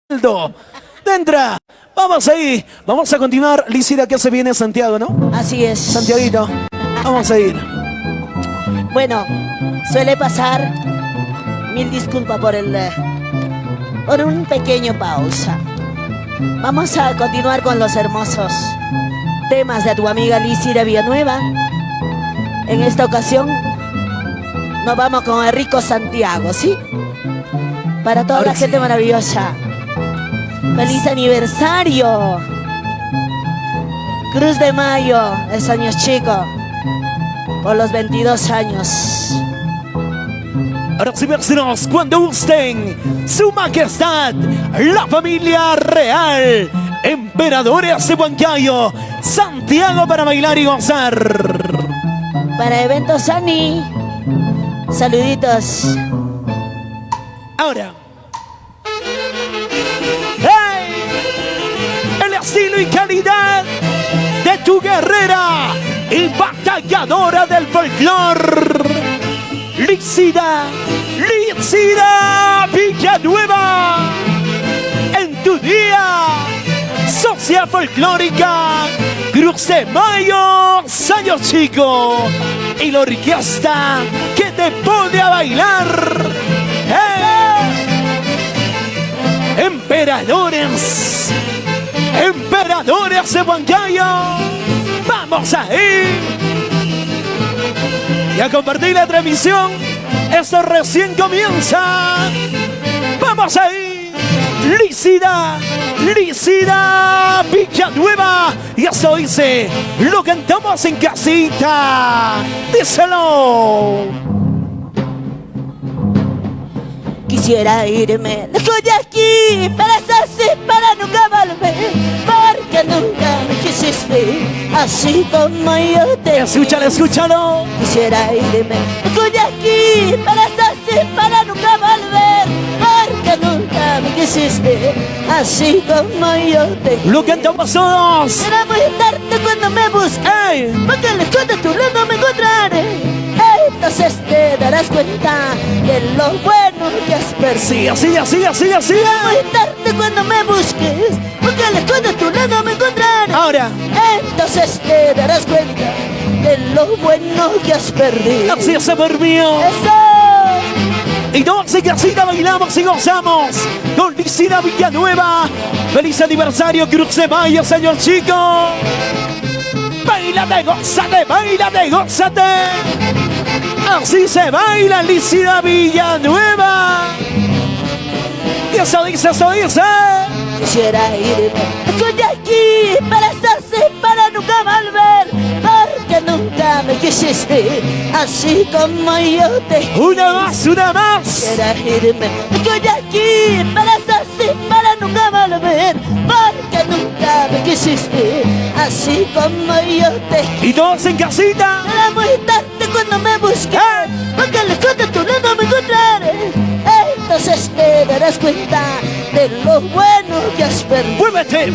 Dentro. Vamos ahí. Vamos a continuar. Lícida, que se viene Santiago, ¿no? Así es. Santiaguito. Vamos a ir. Bueno, suele pasar. Mil disculpas por un pequeño pausa. Vamos a continuar con los hermosos temas de tu amiga Lícida Villanueva. En esta ocasión nos vamos con el rico Santiago, ¿sí? Para toda Ahora la gente sí. maravillosa. ¡Feliz aniversario! Cruz de Mayo, es años chico, por los 22 años. Ahora sí, vecinos, cuando gusten, su majestad, la familia real, emperadores de Huancayo, Santiago para bailar y gozar. Para eventos Sani, saluditos. Ahora. ¡Hey! El estilo y calidad de tu guerrera y batalladora del folclor. Lícida Villanueva. En tu día, Sociedad Folclórica Cruz de Mayo, Sayo Chico. Y la orquesta que te pone a bailar. Emperadores de Huancayo, vamos ahí y a compartir la transmisión. Esto recién comienza. Vamos ahí, Lícida Villanueva. Y eso dice, lo cantamos en casita. Díselo. Quisiera irme lejos de aquí, para estar para nunca volver, porque nunca me quisiste así como yo te. Escúchalo. Quisiera irme lejos de aquí, para estar para nunca volver, porque nunca me quisiste así como yo te. Lo cantamos todos. Será muy tarde cuando me busques, ¡Ey! porque lejos de tu lado me encontraré. Entonces te darás cuenta de lo bueno que has perdido. Así. Muy tarde cuando me busques, porque lejos de tu lado me encontraré. Ahora. Entonces te darás cuenta de lo bueno que has perdido. Así es, amor mío. ¡Eso! Y todos en casita bailamos y gozamos con Lícida Villanueva. ¡Feliz aniversario, Cruz de Mayo, señor chico! ¡Báilate, gózate! Así se baila Lícida Villanueva. Y eso dice. Quisiera irme lejos de aquí, para estarse, para nunca volver, porque nunca me quisiste así como yo te. Una más. Quisiera irme lejos de aquí, para estarse, para nunca volver, porque nunca me quisiste así como yo te. Y todos en casita. Será muy tarde cuando me busques, porque lejos de tu lado me encontraré. Entonces te darás cuenta de lo bueno que has perdido. ¡Muévete!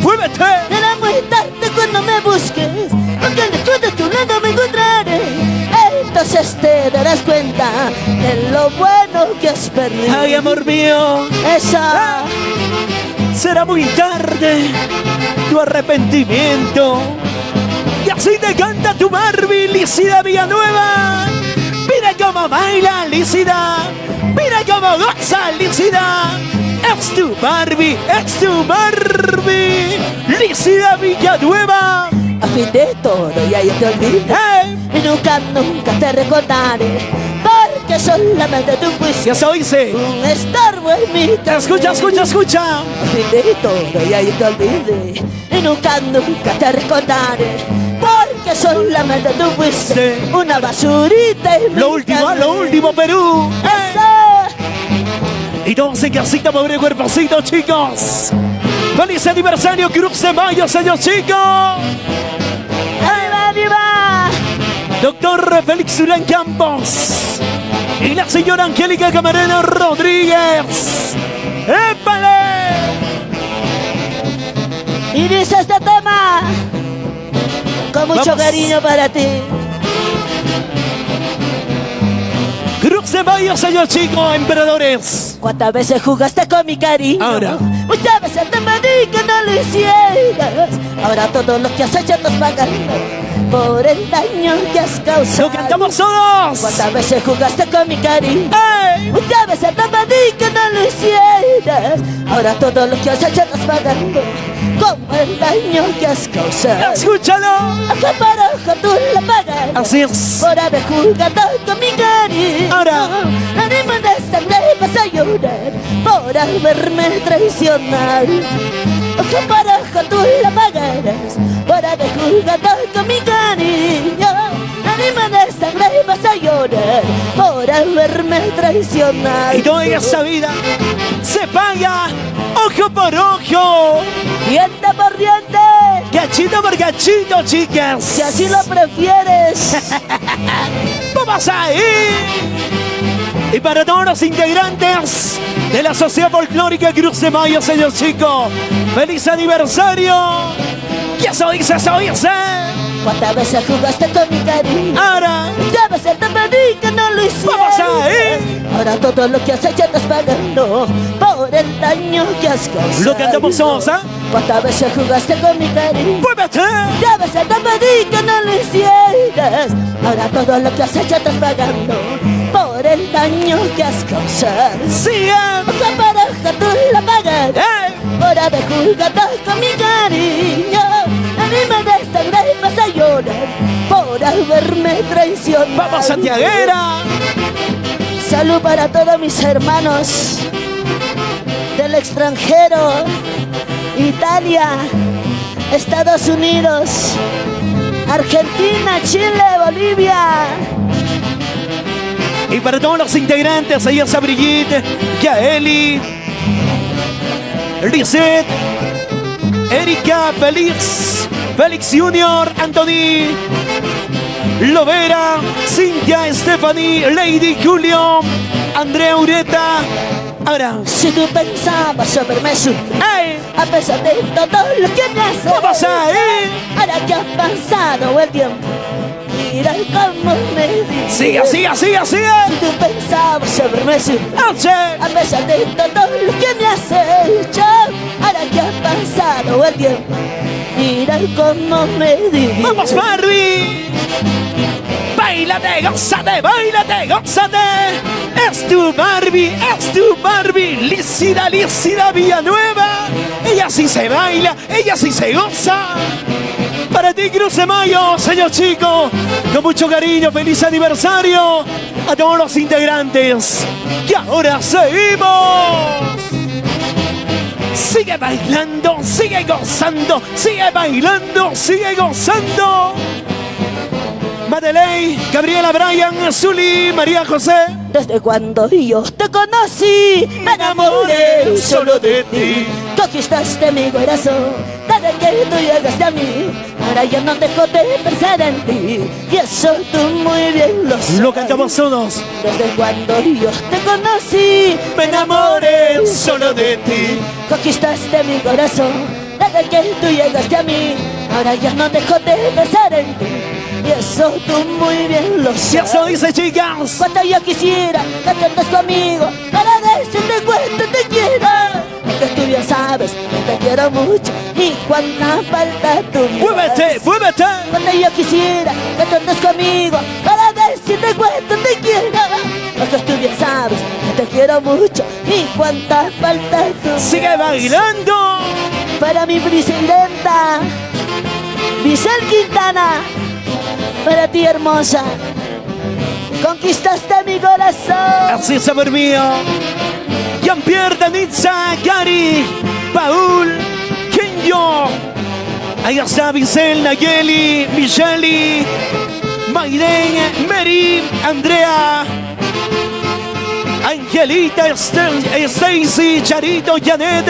Será muy tarde cuando me busques, porque lejos de tu lado me encontraré. Entonces te darás cuenta de lo bueno que has perdido. ¡Ay, amor mío! Esa. Será muy tarde tu arrepentimiento. Y así te canta tu Barbie, Lícida Villanueva. Mira cómo baila Lícida. Mira cómo goza Lícida. Es tu Barbie. Lícida Villanueva. A fin de todo ya yo te olvidé. Y nunca te recordaré, porque solamente tú fuiste Y eso dice. un estorbo en mi Escucha. A fin de todo ya yo te olvidé, y nunca te recordaré, porque solamente tú fuiste una basurita en mi Lo último, Perú. Y todos en casita, pobre cuerpocito, chicos. ¡Feliz aniversario, Cruz de Mayo, señor chico! ¡Arriba! Doctor Félix Durán Campos y la señora Angélica Camarena Rodríguez. ¡Épale! Y dice este tema con mucho Vamos. cariño para ti. Cruz de Mayo, señor chico, emperadores. ¿Cuántas veces jugaste con mi cariño? Ahora. Muchas veces te pedí que no lo hicieras. Ahora todo lo que has hecho estás pagando por el daño que has causado. ¡Lo cantamos todos! ¿Cuántas veces jugaste con mi cariño? ¡Ey! Muchas veces te pedí que no lo hicieras. Ahora todo lo que has hecho estás pagando como el daño que has causado. ¡Escúchalo! Ojo por ojo tú la pagas Así es. por haber jugado con mi cariño. Ahora. Lágrimas de sangre vas a llorar por haberme traicionado. Ojo por ojo tú la pagarás por haber jugado con mi cariño. Lágrimas de sangre vas a llorar por haberme traicionado. Y toda esa vida se paga ojo por ojo, Diente por diente, cachito por cachito, chicas. si así lo prefieres. ¡Vamos ahí! Y para todos los integrantes de la Sociedad Folclórica Cruz de Mayo, señor chico, ¡feliz aniversario! ¡Que eso dice, eso dice! ¿Cuántas veces jugaste con mi cariño? Ahora, Ya veces te pedí que no lo hicieras. ¡vamos ahí! Ahora todo lo que has hecho estás pagando por el daño que has causado. Lo cantamos todos, ¿ah? ¿Cuántas veces jugaste con mi cariño? ¡Muévete! Ya veces te pedí que no lo hicieras. Ahora todo lo que has hecho estás pagando por el daño que has causado. ¡Sigan! Ojo por ojo tú la pagas ¡Ey! por haber jugado con mi cariño. Lágrimas de sangre vas a llorar por haberme traicionado. ¡Vamos, Santiaguera! Salud para todos mis hermanos del extranjero, Italia, Estados Unidos, Argentina, Chile, Bolivia. Y para todos los integrantes, ahí está Brigitte, Yaeli, Lisette, Erika, Félix Junior, Anthony, Lovera, Cintia, Stephanie, Lady, Julio, Andrea Ureta. Ahora, Si tú pensabas saberme sufrir, ¡ey! a pesar de todo lo que me haces, ¡Vamos ahí! ahora que ha pasado el tiempo, mira cómo me dices. ¡Sigue, sigue, sigue, sigue! Si tú pensabas saberme sufrir, ¡Noche! a pesar de todo lo que me has hecho, ahora que ha pasado el tiempo, mira cómo me dices. ¡Vamos, Barbie! ¡Báilate, gózate, báilate, gózate! ¡Es tu Barbie! ¡Lícida Villanueva! Ella sí se baila, ella sí se goza. Para ti, Cruz de Mayo, señor chico, con mucho cariño, feliz aniversario a todos los integrantes. Y ahora seguimos. Sigue bailando, sigue gozando, sigue bailando, sigue gozando. Madeleine, Gabriela, Brian, Zuli, María José. Desde cuando yo te conocí, me enamoré solo de ti. Conquistaste mi corazón, desde que tú llegaste a mí. Ahora ya no dejo de pensar en ti, y eso tú muy bien lo sabes. Lo cantamos todos. Desde cuando yo te conocí, Me enamoré solo de ti. conquistaste mi corazón, desde que tú llegaste a mí. Ahora ya no dejo de pensar en ti, y eso tú muy bien lo Si eso sabes. dice, chicas. Cuando yo quisiera que tú estés conmigo para decirte cuánto te quiero, porque tú bien sabes que te quiero mucho y cuánta falta tú me Muévete, das. muévete. Cuando yo quisiera que tú estés conmigo para decirte cuánto te quiero, porque tú bien sabes que te quiero mucho y cuánta falta tú me Sigue das. bailando. Para mi presidenta Michelle Quintana, para ti hermosa, conquistaste mi corazón. Así es, amor mío. Jean-Pierre, Danitza, Gary, Paul, Kenyo. Ahí está Vicel, Nayeli, Micheli, Maiden, Mary, Andrea, Angelita, Stacy, Charito, Janet,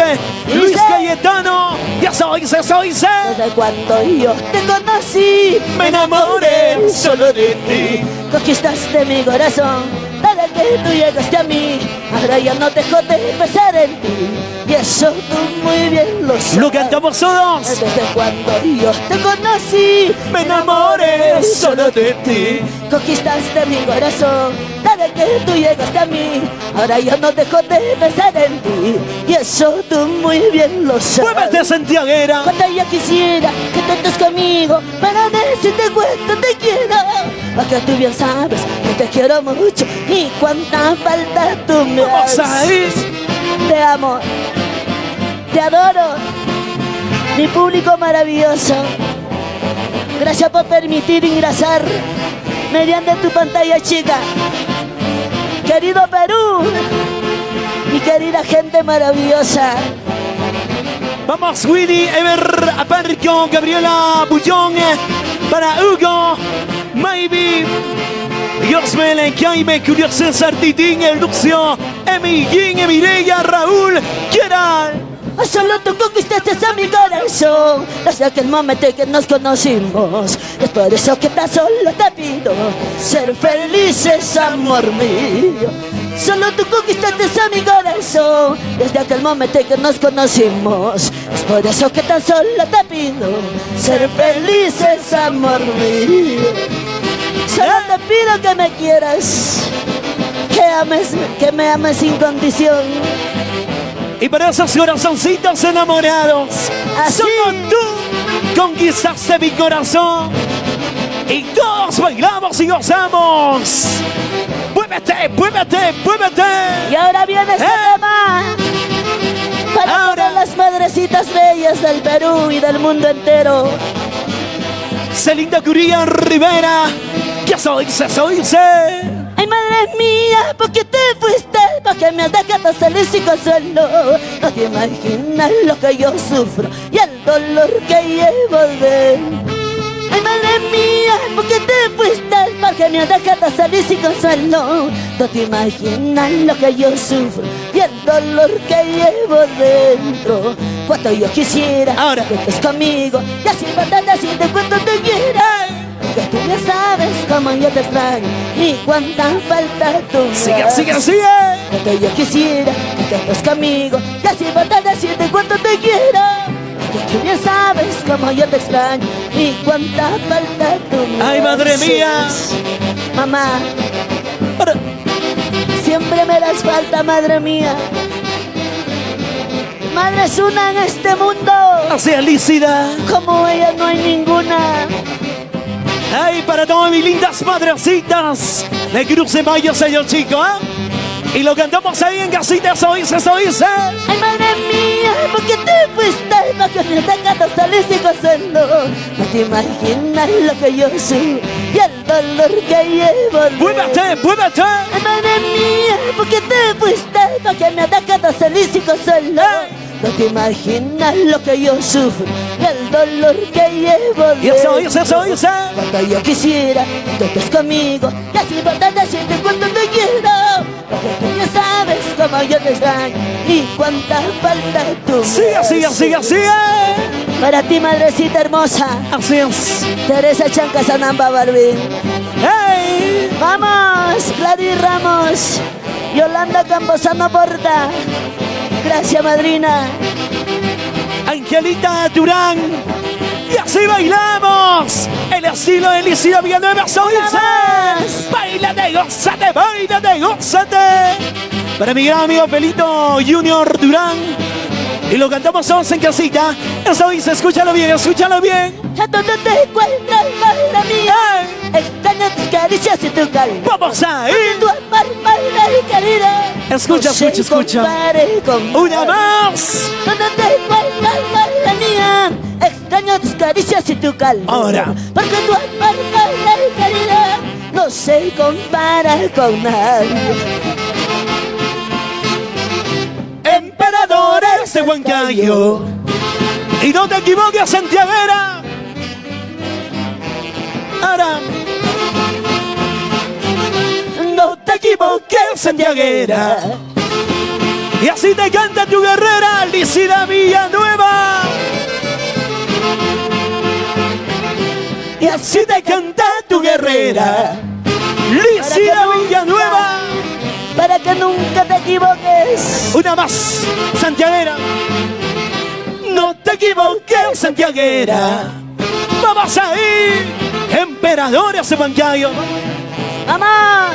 Luis Cayetano. Ya soy. Desde cuando yo te conocí, Me enamoré solo de ti. conquistaste mi corazón, desde que tú llegaste a mí, ahora ya no dejo de pensar en ti. Y eso tú muy bien lo sabes. Lo cantamos todos. Desde cuando yo te conocí, Me enamoré solo de ti. conquistaste mi corazón. Desde que tú llegaste a mí, ahora yo no dejo de pensar en ti. Y eso tú muy bien lo sabes. Muévete, santiaguera. Cuando yo quisiera que tú estés conmigo para decirte cuánto te quiero, porque tú bien sabes que te quiero mucho y cuánta falta tú me Vamos haces. ahí. Te amo, te adoro, mi público maravilloso. Gracias por permitir ingresar mediante tu pantalla chica. Querido Perú, mi querida gente maravillosa. Vamos, Willy, Ever, Aparco, Gabriela, Bullón, para Hugo, Maybe, Yosmel, Jaime, Julio César, Titín, Lucio, Emilín, Emireya, Raúl, Gerard. Solo tú conquistaste a mi corazón desde aquel momento que nos conocimos. Es por eso que tan solo te pido ser felices, amor mío. Solo tú conquistaste a mi corazón desde aquel momento que nos conocimos. Es por eso que tan solo te pido ser felices, amor mío. Solo te pido que me quieras, que me ames sin condición. Y para esos corazoncitos enamorados, Así. solo tú conquistaste mi corazón. Y todos bailamos y gozamos. Muévete, muévete, muévete. Y ahora viene este tema para Ahora. todas las madrecitas bellas del Perú y del mundo entero. Celinda Curía Rivera, que soy, Ay, madre mía, ¿por qué te fuiste? ¿Por qué me has dejado feliz y consuelo? No te imaginas lo que yo sufro y el dolor que llevo dentro. Ay, madre mía, ¿por qué te fuiste? ¿Por qué me has dejado feliz y consuelo? No te imaginas lo que yo sufro y el dolor que llevo dentro. Cuando yo quisiera Ahora. que estés conmigo y así mandar decirte cuánto te quiero. Que tú ya sabes cómo yo te extraño y cuánta falta tú me sigue, haces. sigue, sigue. Cuando yo quisiera que estés conmigo y así mandar decirte cuánto te quiero. Que tú bien sabes cómo yo te extraño y cuánta falta tú me Ay, madre haces. mía. Mamá, Ahora. siempre me das falta, madre mía. Madre es una en este mundo, Hacia Lícida. como ella no hay ninguna. Ay, para todas mis lindas madrecitas de Cruz de Mayo, señor chico, ¿eh? Y lo cantamos ahí en casita, eso dice, eso dice. Ay, madre mía, ¿por qué te fuiste? ¿Por qué me dejaste salir sin hacerlo? No te imaginas lo que yo soy y el dolor que llevo dentro. Muévete, muévete. Ay, madre mía, ¿por qué te fuiste? ¿Por qué me dejaste salir sin hacerlo? No te imaginas lo que yo sufro y el dolor que llevo Y eso dentro. dice, eso dice. Cuando yo quisiera que estés conmigo y así poder decirte cuánto te quiero. Porque tú ya sabes cómo yo te extraño y cuánta falta tú me Sigue, sigue, haces. sigue, sigue. Para ti, madrecita hermosa, Así es. Teresa Chanca Sanamba Barbín. ¡Hey! Vamos, Gladys Ramos, Yolanda Camposano Porta. Gracias, madrina. Angelita Durán. Y así bailamos. El estilo de Lícida Villanueva, eso dice. más. Báilate, gózate, báilate, gózate. Para mi gran amigo Felito Junior Durán. Y lo cantamos todos en casita. Eso dice, escúchalo bien, escúchalo bien. ¿A dónde te encuentras, madre mía? Extraño tus caricias y tu calor. Vamos a ir. Tu amor, madre querida. Escucha, No se escucha, escucha. compare con Una nadie. más. ¿Dónde te encuentras, madre mía? Extraño tus caricias y tu calor. Ahora. Porque tu amor, madre querida, no se compara con nadie. Emperadores de Huancayo. Y no te equivoques, Santiaguera. Ahora. No te equivoques, Santiaguera. Y así te canta tu guerrera, Lícida Villanueva. Y así te canta tu guerrera, Lícida Villanueva. para que nunca te equivoques. Una más, santiaguera. No te equivoques, santiaguera. Vamos a ir, emperadores de Huancayo. ¡Mamá!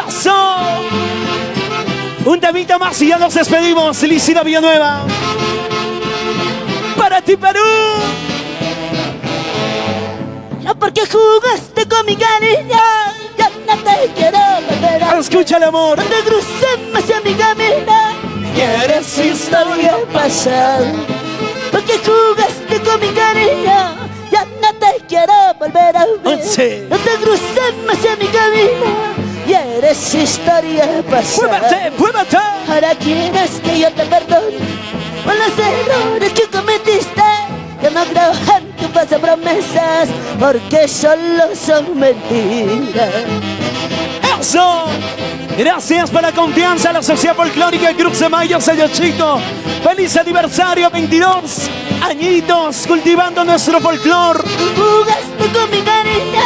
¡Eso! Un temita más y ya nos despedimos. Licina Villanueva. Para ti, Perú. Ya porque jugaste con mi cariño, ya no te quiero volver a ver. Escucha el amor. No te crucemos hacia mi camino, Quieres historia pasada. Porque jugaste con mi cariño, ya no te quiero volver a ver. Once. No te crucemos hacia mi camino, y eres historia pasada. ¡Muévete, muévete! Ahora quieres que yo te perdone por los errores que cometiste. Yo no creo en tus falsas promesas, porque solo son mentiras. ¡Eso! Gracias por la confianza a la Sociedad Folclórica de Cruz de Mayo, Sello Chico. ¡Feliz aniversario! 22 añitos cultivando nuestro folclor. Jugaste con mi cariño,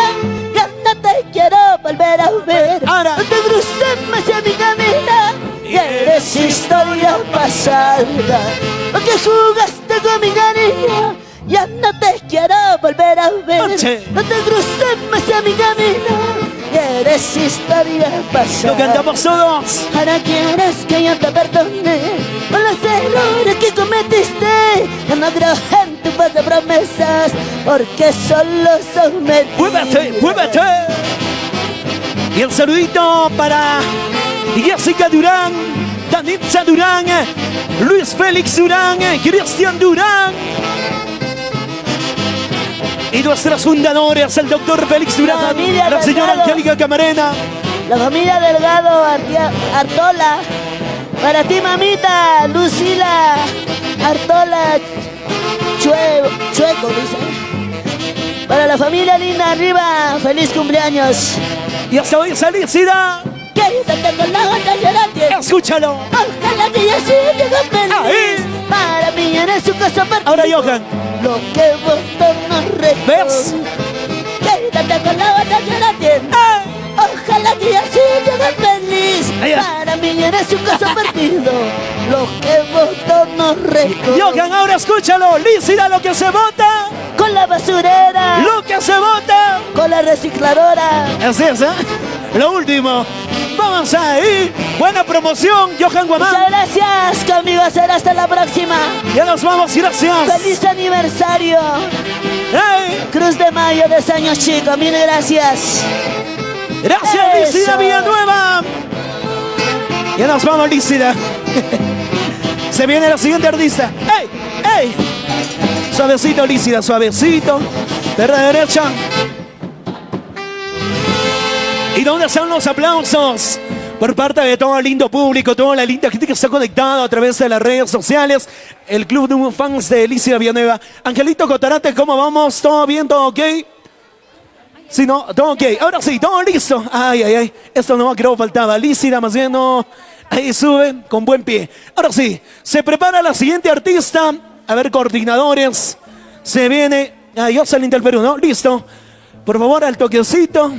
ya no te quiero volver a ver. Ahora. No te crucemos hacia mi camino, y eres historia pasada. Porque jugaste con mi cariño, ya no te quiero volver a ver. Noche. No te crucemos hacia mi camino, y eres historia pasada. Lo cantamos todos. Ahora quieres que yo te perdone por los errores que cometiste. Yo no creo en tus falsas promesas, porque solo son mentiras. ¡Muévete, muévete! Y el saludito para Jessica Durán, Danitza Durán, Luis Félix Durán, Cristian Durán. Y nuestros fundadores, el doctor Félix Durán, familia la señora Delgado. Angélica Camarena. La familia Delgado Artola. Para ti, mamita, Lucila Artola Chueco, dice. Para la familia linda arriba, feliz cumpleaños. Y hasta hoy felicidad. Quédate con la batalla de la. Escúchalo. Ojalá que ya se llega feliz. Ahí. Para mí eres su casa partida. Ahora, Johan. Lo que vos no recuerdas. ¿Ves? Quédate con la batalla la tienda. Ojalá que ya se llega feliz. Allá. Para mí eres su caso perdido. Lo que vos no recuerdas. Johan, ahora escúchalo. Lícida, lo que se vota. Con la basurera. Lo que se vota. Con la recicladora. Así es, ¿eh? Lo último. Vamos a ir. Buena promoción, Johan Guamán. Muchas gracias. Conmigo será hasta la próxima. Ya nos vamos, gracias. Feliz aniversario. ¡Hey! Cruz de Mayo de Años Chico. Mil gracias. Gracias, Eso. Lícida Villanueva. Ya nos vamos, Lícida. Se viene la siguiente artista. ¡Ey! ¡Ey! Suavecito, Lícida, suavecito. Perra derecha. ¿Y dónde están los aplausos? Por parte de todo el lindo público, toda la linda gente que está conectada a través de las redes sociales. El club de fans de Lícida Villanueva. Angelito Cotarate, ¿cómo vamos? ¿Todo bien? ¿Todo ok? Sí, no, todo ok. Ahora sí, todo listo. Ay, ay, ay. Esto no creo faltaba. Lícida, más bien no. Ahí sube con buen pie. Ahora sí, se prepara la siguiente artista. A ver, coordinadores. Se viene. Jocelyn del Perú, ¿no? Listo. Por favor, al toquecito.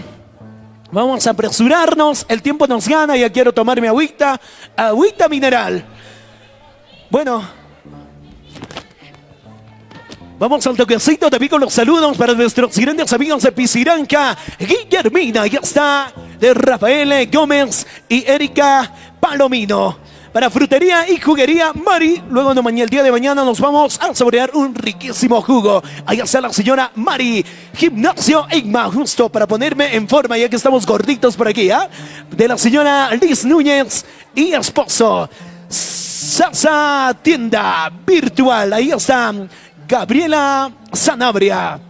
Vamos a apresurarnos. El tiempo nos gana. Ya quiero tomarme agüita. Agüita mineral. Bueno. Vamos al toquecito, te pico los saludos para nuestros grandes amigos de Pisciranca, Guillermina, ya está, de Rafael Gómez y Erika Palomino. Para Frutería y Juguería Mari, luego el día de mañana nos vamos a saborear un riquísimo jugo. Allá está la señora Mari, Gimnasio Igma, justo para ponerme en forma, ya que estamos gorditos por aquí, ¿ah? De la señora Liz Núñez y esposo. Sasa Tienda Virtual, ahí está Gabriela Sanabria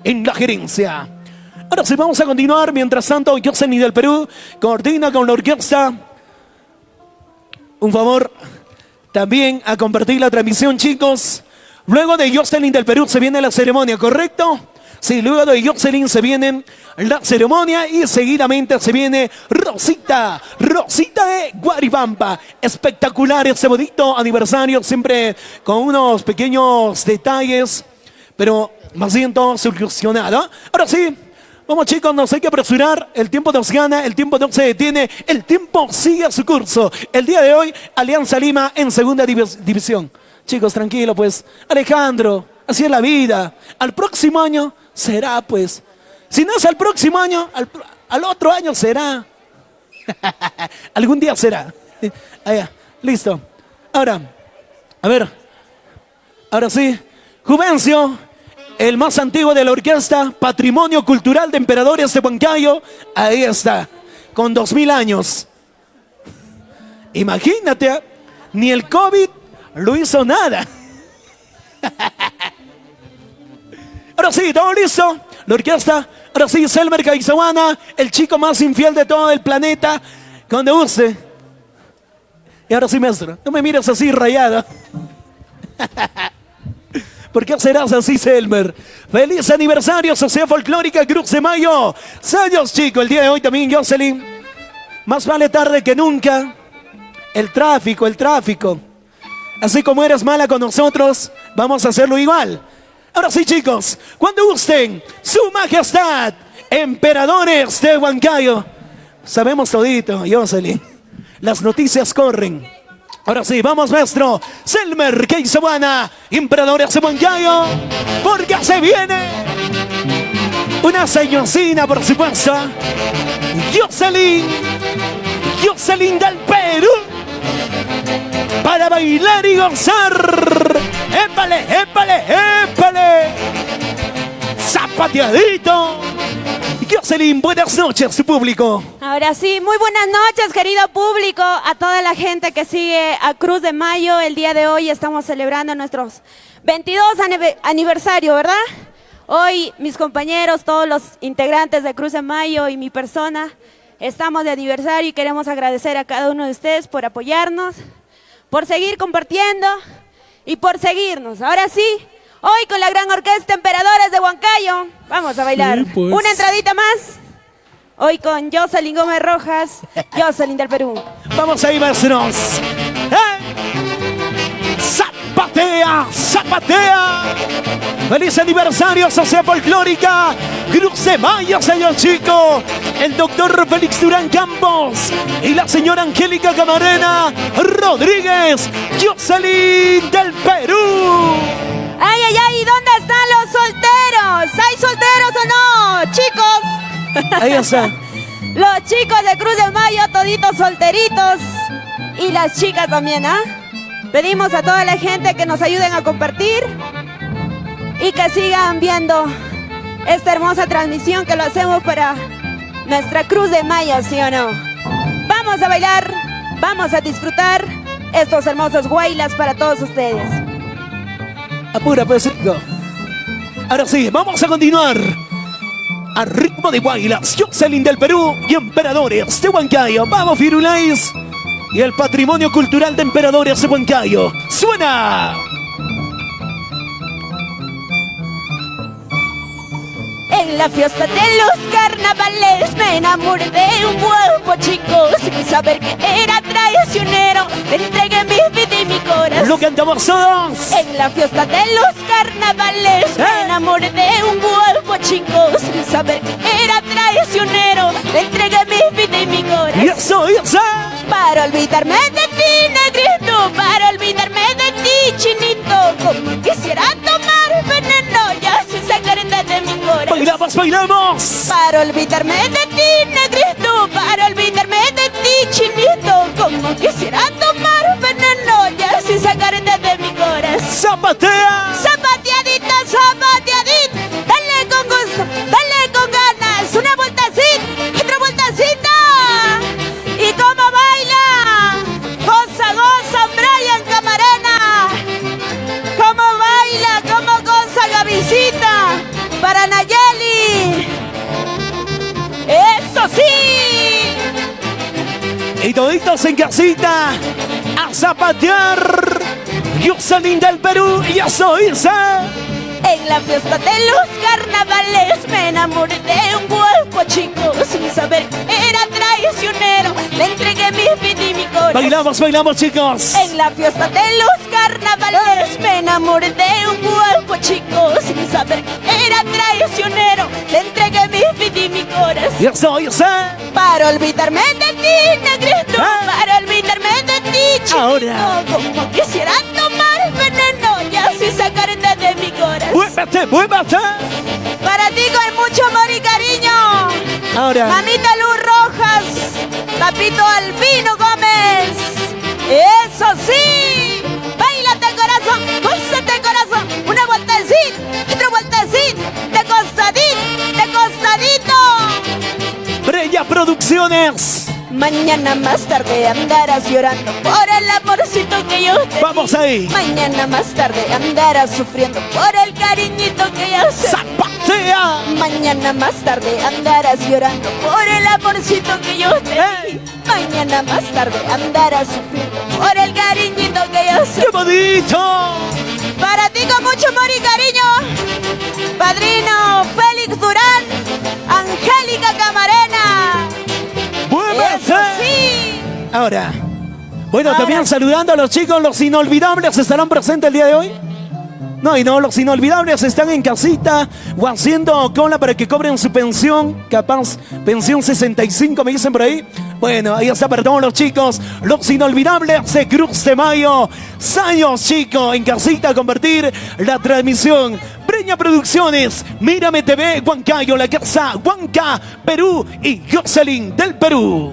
en la gerencia. Ahora sí, vamos a continuar. Mientras tanto, Jocelyn del Perú coordina con la orquesta. Un favor también a compartir la transmisión, chicos. Luego de Jocelyn del Perú se viene la ceremonia, ¿correcto? Sí, luego de Jocelyn se viene la ceremonia y seguidamente se viene Rosita de Guaribamba. Espectacular este bonito aniversario, siempre con unos pequeños detalles, pero más bien todo solucionado. Ahora sí, Vamos chicos, nos hay que apresurar, el tiempo nos gana, el tiempo no se detiene, el tiempo sigue su curso. El día de hoy, Alianza Lima en segunda división. Chicos, tranquilo pues. Alejandro, así es la vida. Al próximo año será pues. Si no es al próximo año, al otro año será. Algún día será. Allá, listo. Ahora, a ver. Ahora sí, Juvencio, el más antiguo de la orquesta, Patrimonio Cultural de Emperadores de Huancayo. Ahí está, con 2000 años. Imagínate, ni el COVID lo hizo nada. Ahora sí, todo listo. La orquesta, ahora sí, Selmer Caizahuana, el chico más infiel de todo el planeta. Cuando use. Y ahora sí, maestro, no me mires así rayado. ¿Por qué serás así, Selmer? ¡Feliz aniversario, Sociedad Folclórica Cruz de Mayo! ¡Años, chicos! El día de hoy también, Jocelyn. Más vale tarde que nunca. El tráfico. Así como eres mala con nosotros, vamos a hacerlo igual. Ahora sí, chicos, cuando gusten, Su Majestad, Emperadores de Huancayo. Sabemos todito, Jocelyn. Las noticias corren. Ahora sí, vamos, maestro. Selmer Caizahuana, Emperadores de Huancayo, porque se viene una señorcina, por supuesto. Jocelyn del Perú, para bailar y gozar. ¡Épale! Zapateadito. Jocelyn, buenas noches, su público. Ahora sí, muy buenas noches, querido público, a toda la gente que sigue a Cruz de Mayo. El día de hoy estamos celebrando nuestros 22 aniversario, ¿verdad? Hoy mis compañeros, todos los integrantes de Cruz de Mayo y mi persona, estamos de aniversario y queremos agradecer a cada uno de ustedes por apoyarnos, por seguir compartiendo y por seguirnos. Ahora sí, hoy con la gran orquesta Emperadores de Huancayo, vamos a bailar. Sí, pues. Una entradita más. Hoy con Jocelyn Gómez Rojas, Jocelyn del Perú. Vamos ahí, maestros. ¡Zapatea! ¡Feliz aniversario, Sociedad Folclórica Cruz de Mayo, señor chico! El doctor Félix Durán Campos y la señora Angélica Camarena Rodríguez, Jocelyn del Perú. ¡Ay, ¿dónde están los solteros? ¿Hay solteros o no, chicos? Ahí está. Los chicos de Cruz de Mayo, toditos solteritos. Y las chicas también, ¿ah? Pedimos a toda la gente que nos ayuden a compartir y que sigan viendo esta hermosa transmisión que lo hacemos para nuestra Cruz de Mayo, ¿sí o no? Vamos a bailar, vamos a disfrutar estos hermosos guaylas para todos ustedes. Apura, pues, rico. Ahora sí, vamos a continuar. A ritmo de guaylas, Jocelyn del Perú y Emperadores de Huancayo. Vamos, Firulais. Y el Patrimonio Cultural de Emperadores de Huancayo. ¡Suena! En la fiesta de los carnavales me enamoré de un guapo chico. Sin saber que era traicionero, le entregué mi vida y mi corazón. Lo cantamos todos. En la fiesta de los carnavales me enamoré de un guapo chico. Sin saber que era traicionero, le entregué mi vida y mi corazón. Y eso. Para olvidarme de ti, negrito, para olvidarme de ti, chinito, como quisiera tomar veneno ya sin sacarte de mi corazón. Bailamos. Para olvidarme de ti, negrito, para olvidarme de ti, chinito, como quisiera tomar veneno ya sin sacarte de mi corazón. ¡Zapatea! Zapateadita, zapateadita, dale con gusto, dale con ganas, una vueltacita, otra vueltacita. ¿Y cómo baila? Goza, Brian Camarena. ¿Cómo baila? ¿Cómo goza Gavisita? Para Nayeli. ¡Eso sí! Y toditos en casita a zapatear. Jocelyn del Perú y eso irse. En la fiesta de los carnavales me enamoré de un guapo chico. Sin saber que era traicionero, le entregué mi vida y mi corazón. Bailamos, chicos. En la fiesta de los carnavales me enamoré de un guapo chico. Sin saber que era traicionero, le entregué mi vida y Yo soy ese. Para olvidarme de ti, negrito. Para olvidarme de ti, chiquito. Ahora. Como quisiera tomar veneno y así sacarte de mi corazón. Muévete, muévete. Para ti con mucho amor y cariño. Ahora. Mamita Luz Rojas, papito Albino Gómez. Eso sí. Báilate corazón, gózate corazón. Una vueltecita, otra vueltecita. De costadito. Breña Producciones. Mañana más tarde andarás llorando por el amorcito que yo te Vamos di. ahí. Mañana más tarde andarás sufriendo por el cariñito que yo te di. ¡Zapatea! Mañana más tarde andarás llorando por el amorcito que yo te di. Mañana más tarde andarás sufriendo por el cariñito que yo te di. ¡Qué bonito! Para ti con mucho amor y cariño, padrino Félix Durán, Angélica Camarena. ¡Muévete! Eso sí. Ahora. Bueno, Ahora. también saludando a los chicos, los inolvidables estarán presentes el día de hoy. No, y no, los inolvidables están en casita o haciendo cola para que cobren su pensión, capaz, pensión 65, me dicen por ahí. Bueno, ahí está para todos los chicos, los inolvidables de Cruz de Mayo. Años, chicos, en casita a compartir la transmisión. Breña Producciones, Mírame TV, Huancayo, La Casa, Huanca, Perú y Jocelyn del Perú.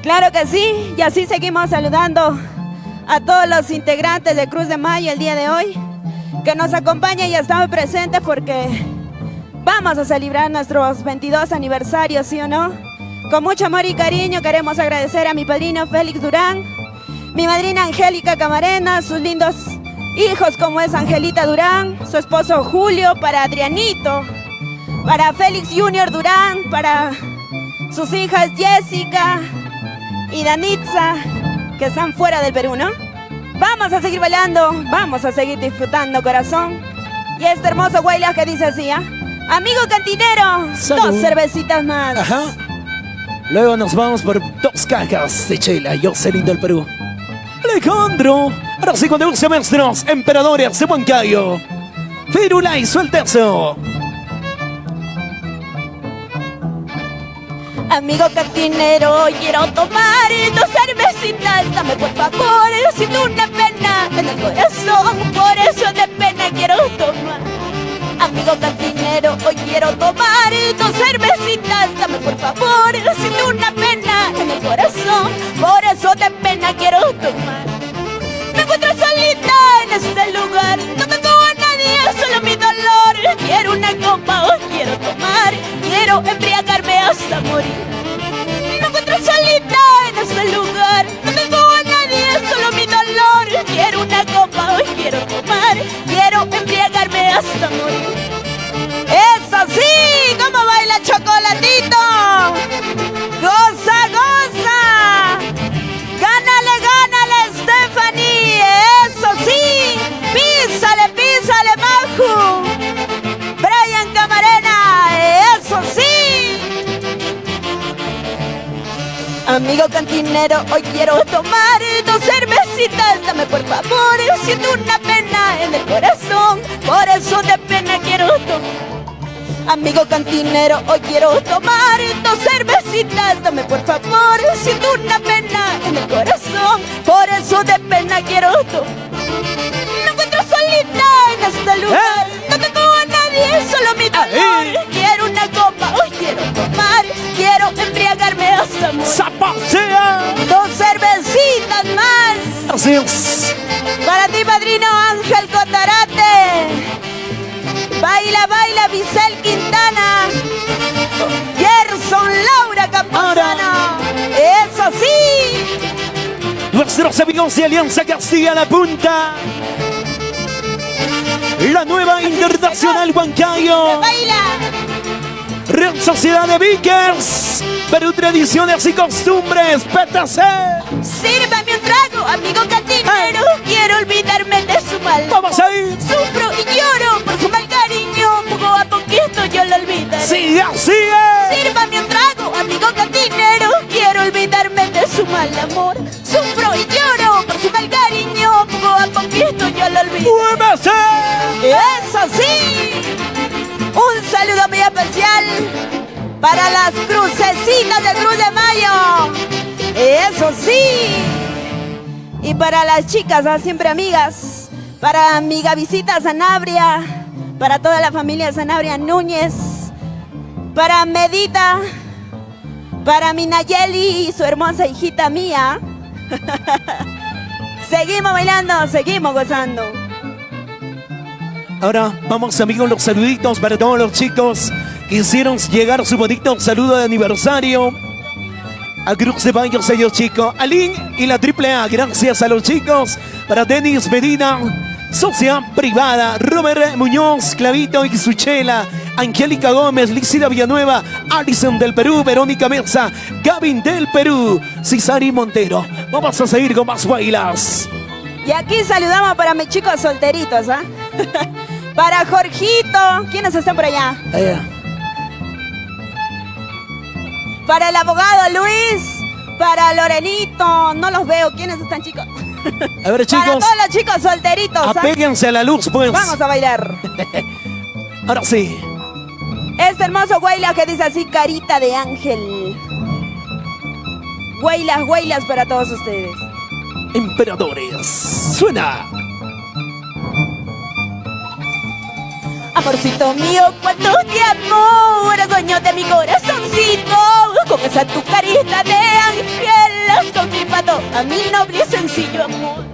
Claro que sí, y así seguimos saludando a todos los integrantes de Cruz de Mayo el día de hoy, que nos acompañan y están presentes porque vamos a celebrar nuestros 22 aniversarios, ¿sí o no? Con mucho amor y cariño queremos agradecer a mi padrino Félix Durán, mi madrina Angélica Camarena, sus lindos hijos como es Angelita Durán, su esposo Julio, para Adrianito, para Félix Junior Durán, para sus hijas Jessica y Danitza, que están fuera del Perú, ¿no? Vamos a seguir bailando, vamos a seguir disfrutando, corazón. Y este hermoso guaylas que dice así, ¿ah? Amigo cantinero, Salud. 2 cervecitas más. Ajá. Luego nos vamos por 2 cajas de chela, Jocelyn del Perú. Alejandro, ahora sí con 11 maestros, emperadores de Huancayo. Firulais, suelta eso. Amigo cantinero, quiero tomar 2 cervecitas. Dame por favor, siento una pena en el corazón, por eso de pena quiero tomar. Amigo cantinero, hoy quiero tomar 2 cervecitas. Dame por favor, siento una pena en el corazón, por eso de pena quiero tomar. Me encuentro solita en este lugar, no tengo a nadie, solo mi dolor. Quiero una copa, hoy quiero tomar, quiero embriagarme hasta morir. Me encuentro solita en este lugar, no tengo a nadie, solo mi dolor. Quiero una copa, hoy quiero tomar, quiero embriagarme hasta morir. ¡Eso sí! ¿Cómo baila Chocolatito? ¡Goza, goza! ¡Gánale, gánale, Stephanie! ¡Eso sí! ¡Písale, písale, Maju! ¡Brian Camarena! ¡Eso sí! Amigo cantinero, hoy quiero tomar 2 cervecitas. Dame por favor, siento una pena en el corazón, por eso de pena quiero tomar. Amigo cantinero, hoy quiero tomar 2 cervecitas. Dame por favor, siento una pena en el corazón, por eso de pena quiero tomar. Me encuentro solita en este lugar, no tengo a nadie, solo mi dolor. Quiero una copa, hoy quiero tomar, quiero embriagarme hasta morir. ¡Zapatea! 2 cervecitas más. Así es. Para ti, padrino Ángel Cotarate. Baila, baila, Vicel Quintana. Gerson Laura Campuzano. Eso sí. Nuestros amigos de Alianza Castilla-La Punta. La nueva Internacional Huancayo. Baila. Real Sociedad de Vickers. Perú Tradiciones y Costumbres. PTC. Sírvame un trago, amigo cantinero. Quiero olvidarme de su mal. Vamos ahí. Sufro y lloro por su mal cariño. Poco a poquito yo lo olvidaré. Sigue, sigue. Sírvame un trago, amigo cantinero. Quiero olvidarme de su mal amor. Sufro y lloro por su mal cariño. Poco a poquito yo lo olvido. ¡Muévase! ¡Eso sí! Un saludo muy especial Para las crucecitas de Cruz de Mayo. Eso sí. Y para las chicas, siempre amigas. Para mi Gavisita Sanabria. Para toda la familia Sanabria Núñez. Para Medita. Para mi Nayeli y su hermosa hijita mía. Seguimos bailando, seguimos gozando. Ahora vamos, amigos, los saluditos para todos los chicos que hicieron llegar su bonito saludo de aniversario a Cruz de Mayo, sellos chicos. Alín y la AAA, gracias a los chicos. Para Denis Medina, Sociedad Privada, Robert Muñoz, Clavito y Suchela, Angélica Gómez, Licida Villanueva, Alison del Perú, Verónica Mesa, Gavin del Perú, Cisari Montero. Vamos a seguir con más bailas. Y aquí saludamos para mis chicos solteritos, ¿ah? Para Jorgito, ¿quiénes están por allá? Para el abogado Luis, para Lorenito, no los veo, ¿quiénes están, chicos? A ver, chicos, para todos los chicos solteritos, ¿ah? apéguense a la luz, pues. Vamos a bailar. Ahora sí. Este hermoso guayla que dice así, carita de ángel. Guaylas, guaylas para todos ustedes. Emperadores, suena. Amorcito mío, cuánto te amo, eres dueño de mi corazoncito. Con esa tu carita de ángel, has cautivado a mi noble y sencillo amor.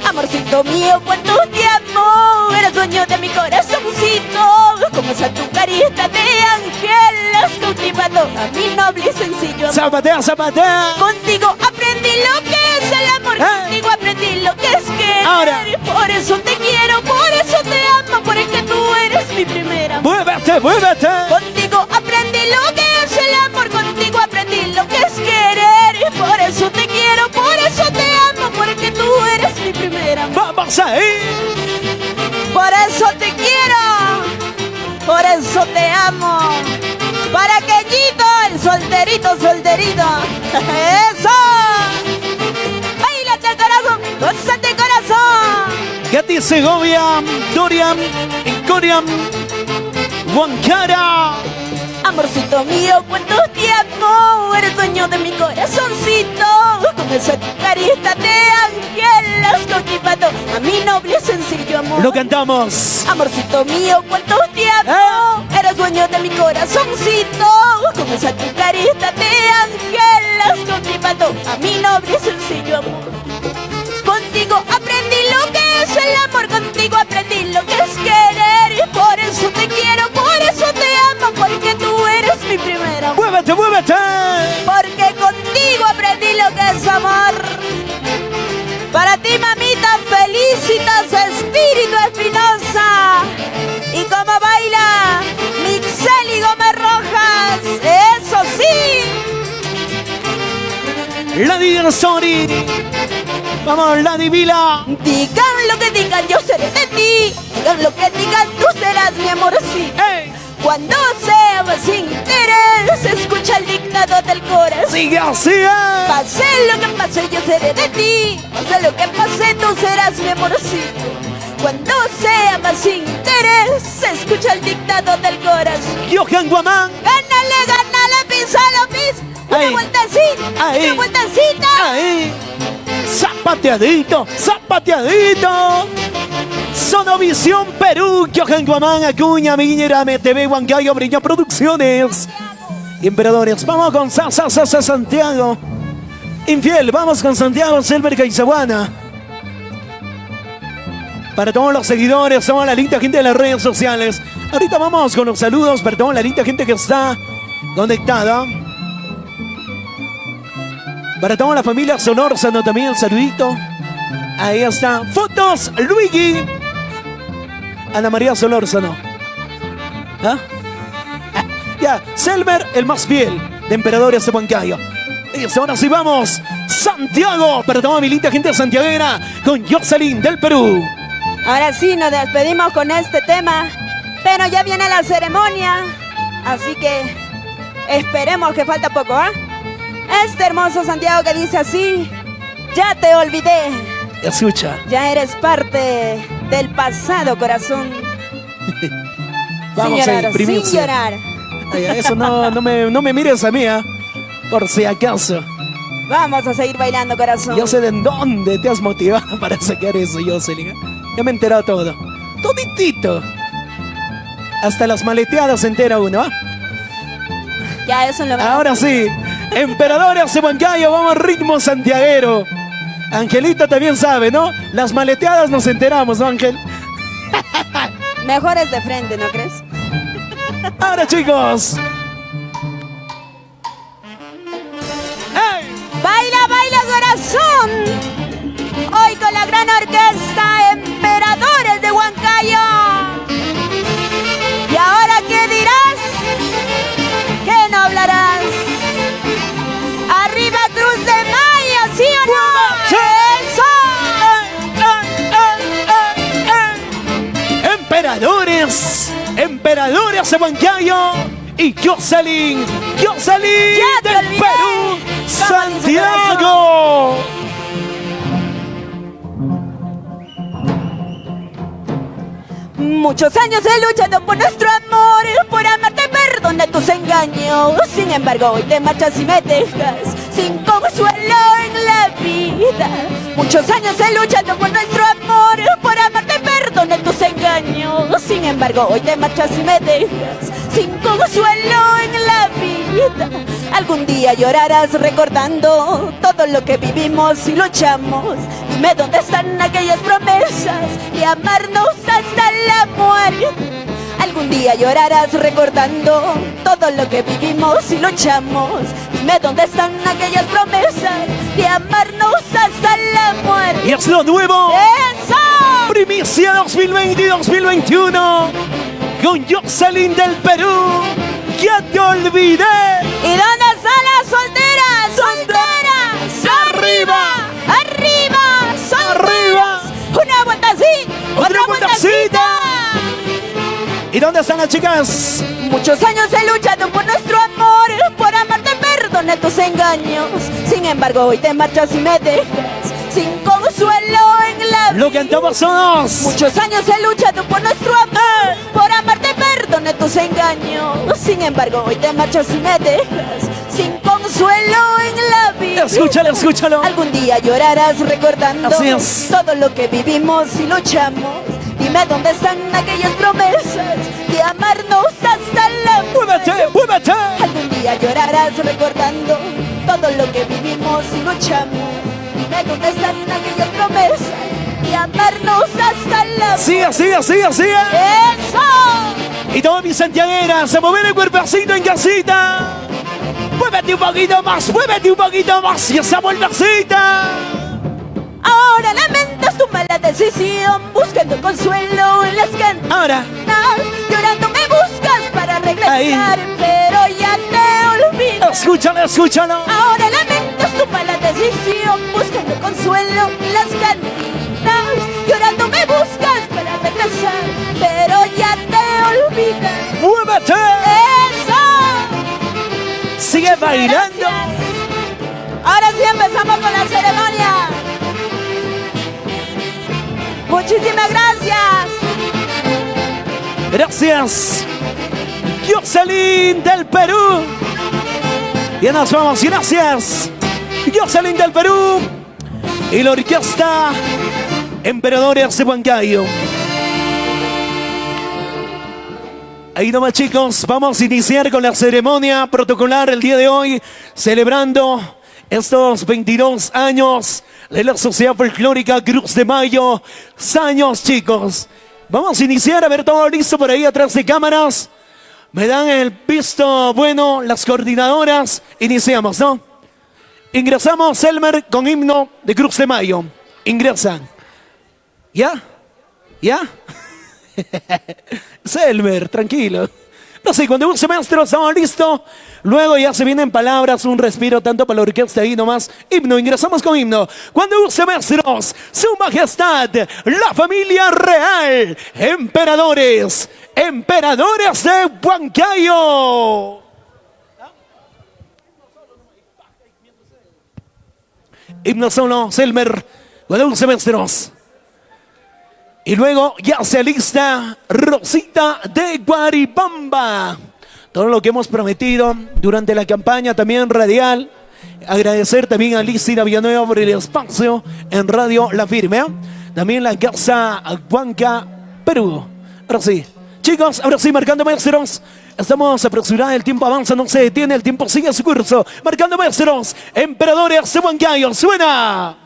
Amorcito mío, cuánto te amo, eres dueño de mi corazoncito. Con esa tu carita de ángel, has cautivado a mi noble y sencillo amor. Zapatea, zapatea. Contigo aprendí lo que es el amor, contigo aprendí lo que es querer. Ahora. Por eso te quiero, por eso te amo, porque tú eres mi primera. Muévete, muévete. Contigo aprendí lo que es el amor, contigo aprendí lo que es querer. Por eso te quiero, por eso te amo, porque tú eres mi primera. Vamos ahí. Por eso te quiero, por eso te amo. Para Queñito, el solterito, solterito. ¡Eso! ¡Báilate el corazón! ¡Gózate el corazón! Katy Segovia, Dorian y Corian, Huancara. Amorcito mío, cuánto te amo, eres dueño de mi corazoncito. Con esa carita de ángel, has cautivado a mi noble y sencillo amor. Lo cantamos. Amorcito mío, cuánto te amo, eres dueño de mi corazoncito. Con esa tu carita de ángel, has cautivado a mi noble y sencillo amor. Contigo aprendí lo que es el amor, contigo aprendí lo que es querer. Y por eso te quiero, por eso te amo, porque tú eres mi primera. Muévete, muévete. Porque contigo aprendí lo que es amor. Para ti, mamita, felicitas, Espíritu Espinosa. Y como baila Mixeli Gómez Rojas, eso sí. Lady Sori. Vamos, Lady Vila. Digan lo que digan, yo seré de ti. Digan lo que digan, tú serás mi amor, sí. ¡Ey! Cuando sea sin interés, escucha el dictado del corazón. Sigue así, Pase lo que pase, yo seré de ti. Pase lo que pase, tú serás mi amorcito. Cuando sea más sin interés, escucha el dictado del corazón. Johan Guamán. Gánale, písalo, una Ahí. vueltecita, Ahí. una vueltecita. Ahí. Zapateadito, zapateadito. Sonovisión Perú, Johan Guamán, Acuña, Miñera, MTV, Huancayo, Briño Producciones. Emperadores, vamos con Sasa Santiago. Infiel, vamos con Santiago, Selber Caizabuana. Para todos los seguidores, toda la linda gente de las redes sociales. Ahorita vamos con los saludos para toda la linda gente que está conectada. Para toda la familia Solórzano también el saludito. Ahí está. Fotos, Luigi. Ana María Solórzano. ¿Ah? Ya, Selmer, el más fiel de Emperadores de Huancayo. Y ahora sí vamos. Santiago, para toda mi linda gente santiaguera, con Jocelyn del Perú. Ahora sí, nos despedimos con este tema, pero ya viene la ceremonia, así que esperemos que falta poco, ¿ah? Este hermoso Santiago que dice así: ya te olvidé, Escucha. ya eres parte del pasado, corazón. Vamos sin llorar, a imprimirse. sin llorar. Ay, eso no me mires a mí, ¿ah? Por si acaso. Vamos a seguir bailando, corazón. Yo sé de dónde te has motivado para sacar eso, Jocelyn. Ya me he enterado todo. Toditito. Hasta las maleteadas se entera uno, ¿ah? Ya, eso es lo Ahora sí. Emperadores de Huancayo, vamos ritmo santiaguero. Angelita también sabe, ¿no? Las maleteadas nos enteramos, ¿no, Ángel? Mejor es de frente, ¿no crees? Ahora, chicos. ¡Hey! ¡Baila, baila, corazón! Hoy con la gran orquesta Emperadores de Huancayo. ¿Y ahora qué dirás? ¿Qué no hablarás? ¡Arriba Cruz de Mayo, sí o no! ¡Sí! ¡Eso! Emperadores de Huancayo y Jocelyn Ya te del olvidé. Perú, Santiago. Muchos años he luchado por nuestro amor, por amarte, perdona tus engaños. Sin embargo, hoy te marchas y me dejas sin consuelo en la vida. Muchos años he luchado por nuestro amor, por amarte, perdona tus engaños. Sin embargo, hoy te marchas y me dejas sin consuelo en la vida. Algún día llorarás recordando todo lo que vivimos y luchamos. Dime dónde están aquellas promesas de amarnos hasta la muerte. Algún día llorarás recordando todo lo que vivimos y luchamos. Dime dónde están aquellas promesas de amarnos hasta la muerte. Y es lo nuevo. ¡Eso! Primicia 2020 y 2021 con Jocelyn del Perú. Ya te olvidé. ¿Y dónde están las solteras? ¡Solteras! ¡Arriba! ¡Arriba! ¡Solteras! ¡Arriba! ¡Una vuelta así! ¡Otra vueltacita! ¿Y dónde están las chicas? Muchos años he luchado por nuestro amor, por amarte, perdona tus engaños. Sin embargo, hoy te marchas y me dejas sin consuelo en la vida. Lo cantamos todos. Muchos años he luchado por nuestro amor, por amarte, perdona tus engaños. Sin embargo, hoy te marchas y me dejas sin consuelo en la vida. Escúchalo, escúchalo. Algún día llorarás recordando Así es. todo lo que vivimos y luchamos. Dime dónde están aquellas promesas de amarnos hasta la muerte. ¡Muévete, muévete! Algún día llorarás recordando todo lo que vivimos y luchamos. Dime dónde están aquellas promesas de amarnos hasta la muerte. Sigue, sigue, sigue, sigue. ¡Eso! Y todas mis santiagueras, se mueve el cuerpecito en casita. Muévete un poquito más, muévete un poquito más. Y esa vueltecita. Ahora lamentas tu mala decisión, buscando consuelo en las cantas. Ahora, Llorando me buscas para regresar, Ahí. pero ya te olvidas. escúchalo, escúchalo. Ahora lamentas tu mala decisión, buscando consuelo en las cantinas. Llorando me buscas para regresar, pero ya te olvidas. ¡Muévete! ¡Eso! Sigue bailando. Gracias. Ahora sí empezamos con la ceremonia. Muchísimas gracias. Gracias. Jocelyn del Perú. Ya nos vamos, gracias. Jocelyn del Perú. Y la orquesta Emperadores de Huancayo. Ahí nomás, chicos, vamos a iniciar con la ceremonia protocolar el día de hoy, celebrando estos 22 años de la Sociedad Folclórica Cruz de Mayo. Años, chicos. Vamos a iniciar, a ver todo listo por ahí atrás de cámaras. Me dan el visto bueno las coordinadoras. Iniciamos, ¿no? Ingresamos, Elmer, con himno de Cruz de Mayo. Ingresan. ¿Ya? ¿Ya? Selmer, tranquilo. No sé, cuando un semestre estamos listos, luego ya se vienen palabras, un respiro tanto para la orquesta ahí nomás. Himno, ingresamos con himno. Cuando un semestre, su majestad, la familia real, emperadores, emperadores de Huancayo. Himno solo, Selmer, cuando un semestre. Y luego ya se alista Rosita de Guaribamba. todo lo que hemos prometido durante la campaña también radial. Agradecer también a Lícida Villanueva por el espacio en Radio La Firme. También la Casa Huanca, Perú. Ahora sí, chicos, ahora sí, marcando maestros. Estamos apresurados, el tiempo avanza, no se detiene, el tiempo sigue su curso. Marcando maestros, Emperadores de Huancayo, suena.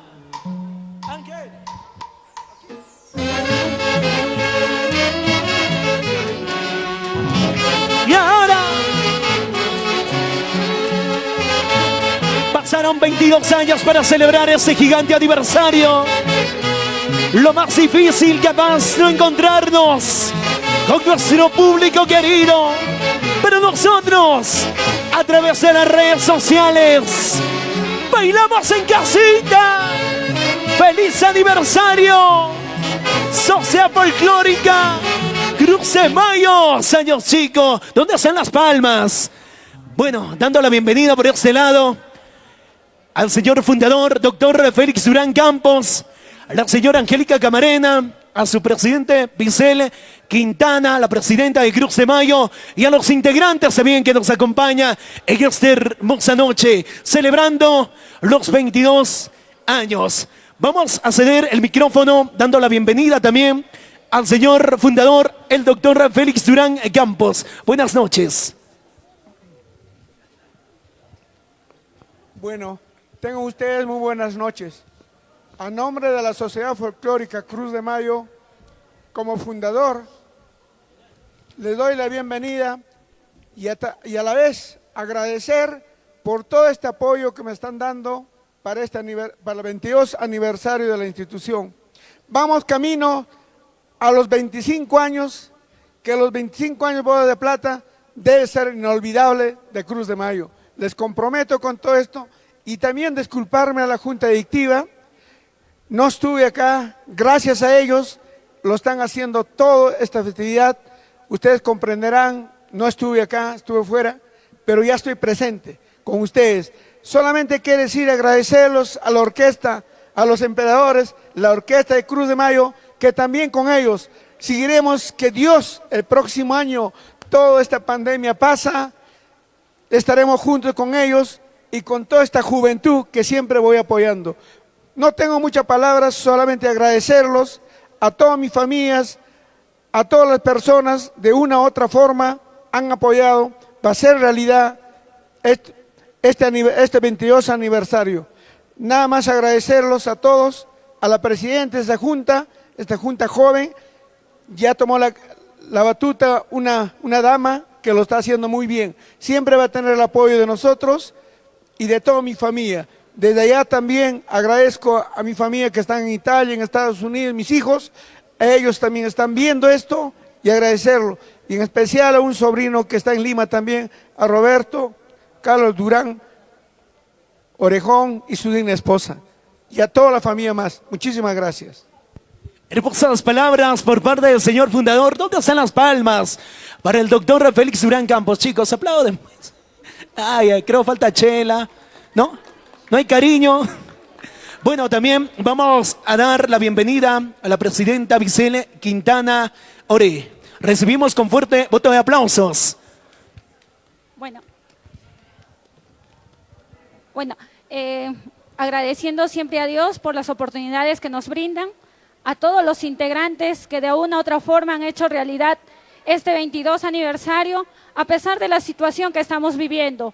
Y ahora pasaron 22 años para celebrar ese gigante aniversario. Lo más difícil capaz no encontrarnos con nuestro público querido, pero nosotros a través de las redes sociales bailamos en casita. ¡Feliz aniversario! Sociedad Folclórica Cruz de Mayo, años chicos. ¿Dónde están las palmas? Bueno, dando la bienvenida por este lado al señor fundador, doctor Félix Durán Campos, a la señora Angélica Camarena, a su presidente Vicel Quintana, la presidenta de Cruz de Mayo, y a los integrantes también que nos acompañan en esta hermosa noche, celebrando los 22 años. Vamos a ceder el micrófono, dando la bienvenida también al señor fundador, el doctor Félix Durán Campos. Buenas noches. Bueno, tengan ustedes muy buenas noches. A nombre de la Sociedad Folclórica Cruz de Mayo, como fundador, les doy la bienvenida y a la vez agradecer por todo este apoyo que me están dando para el 22 aniversario de la institución. Vamos camino a los 25 años, que los 25 años Boda de Plata debe ser inolvidable de Cruz de Mayo. Les comprometo con todo esto y también disculparme a la Junta Directiva. No estuve acá, gracias a ellos lo están haciendo toda esta festividad. Ustedes comprenderán, no estuve acá, estuve fuera, pero ya estoy presente con ustedes. Solamente quiero decir agradecerlos a la orquesta, a los emperadores, la orquesta de Cruz de Mayo, que también con ellos seguiremos, que Dios el próximo año, toda esta pandemia pasa, estaremos juntos con ellos y con toda esta juventud que siempre voy apoyando. No tengo muchas palabras, solamente agradecerlos a todas mis familias, a todas las personas de una u otra forma han apoyado para hacer realidad este 22 aniversario. Nada más agradecerlos a todos, a la presidenta de esta junta joven. Ya tomó la batuta una dama que lo está haciendo muy bien. Siempre va a tener el apoyo de nosotros y de toda mi familia. Desde allá también agradezco a mi familia que están en Italia, en Estados Unidos, mis hijos. Ellos también están viendo esto y agradecerlo. Y en especial a un sobrino que está en Lima también, a Roberto Carlos Durán Orejón y su digna esposa. Y a toda la familia más. Muchísimas gracias. Hermosas palabras por parte del señor fundador. ¿Dónde están las palmas para el doctor Félix Durán Campos? Chicos, aplauden. Ay, creo falta chela. ¿No? ¿No hay cariño? Bueno, también vamos a dar la bienvenida a la presidenta Vicel Quintana Ore. Recibimos con fuerte voto de aplausos. Bueno, agradeciendo siempre a Dios por las oportunidades que nos brindan, a todos los integrantes que de una u otra forma han hecho realidad este 22 aniversario, a pesar de la situación que estamos viviendo,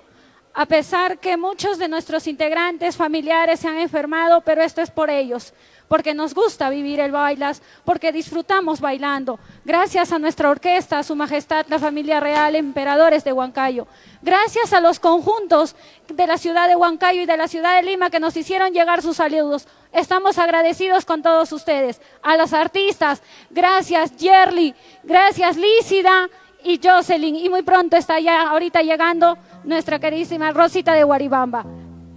a pesar que muchos de nuestros integrantes familiares se han enfermado, pero esto es por ellos, porque nos gusta vivir el bailas, porque disfrutamos bailando. Gracias a nuestra orquesta, a Su Majestad, la familia real, emperadores de Huancayo. Gracias a los conjuntos de la ciudad de Huancayo y de la ciudad de Lima que nos hicieron llegar sus saludos. Estamos agradecidos con todos ustedes. A los artistas, gracias Yerli, gracias Lícida y Jocelyn. Y muy pronto está ya ahorita llegando nuestra queridísima Rosita de Guaribamba.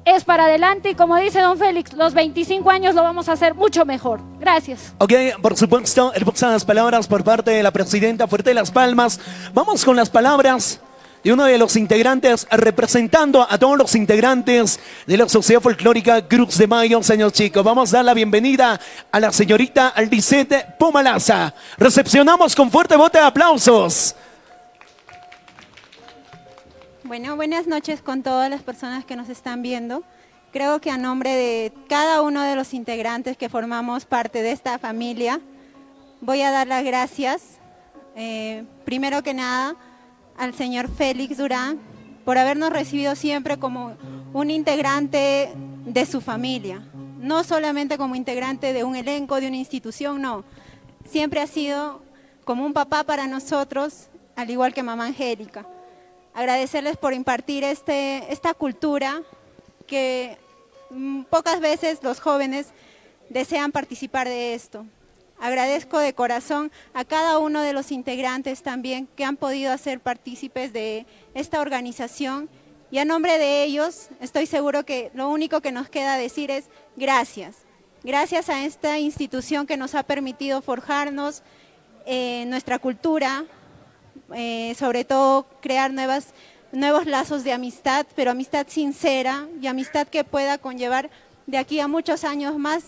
Es para adelante y como dice don Félix, los 25 años lo vamos a hacer mucho mejor. Gracias. Ok, por supuesto, hermosas palabras por parte de la presidenta. Fuerte las palmas. Vamos con las palabras de uno de los integrantes, representando a todos los integrantes de la Sociedad Folclórica Cruz de Mayo, señor chicos. Vamos a dar la bienvenida a la señorita Aldicete Pomalaza. Recepcionamos con fuerte voto de aplausos. Bueno, buenas noches con todas las personas que nos están viendo. Creo que a nombre de cada uno de los integrantes que formamos parte de esta familia, voy a dar las gracias, primero que nada, al señor Félix Durán por habernos recibido siempre como un integrante de su familia. No solamente como integrante de un elenco, de una institución, no. Siempre ha sido como un papá para nosotros, al igual que mamá Angélica. Agradecerles por impartir esta cultura que pocas veces los jóvenes desean participar de esto. Agradezco de corazón a cada uno de los integrantes también que han podido hacer partícipes de esta organización y a nombre de ellos estoy seguro que lo único que nos queda decir es gracias. Gracias a esta institución que nos ha permitido forjarnos nuestra cultura, sobre todo crear nuevos lazos de amistad, pero amistad sincera y amistad que pueda conllevar de aquí a muchos años más,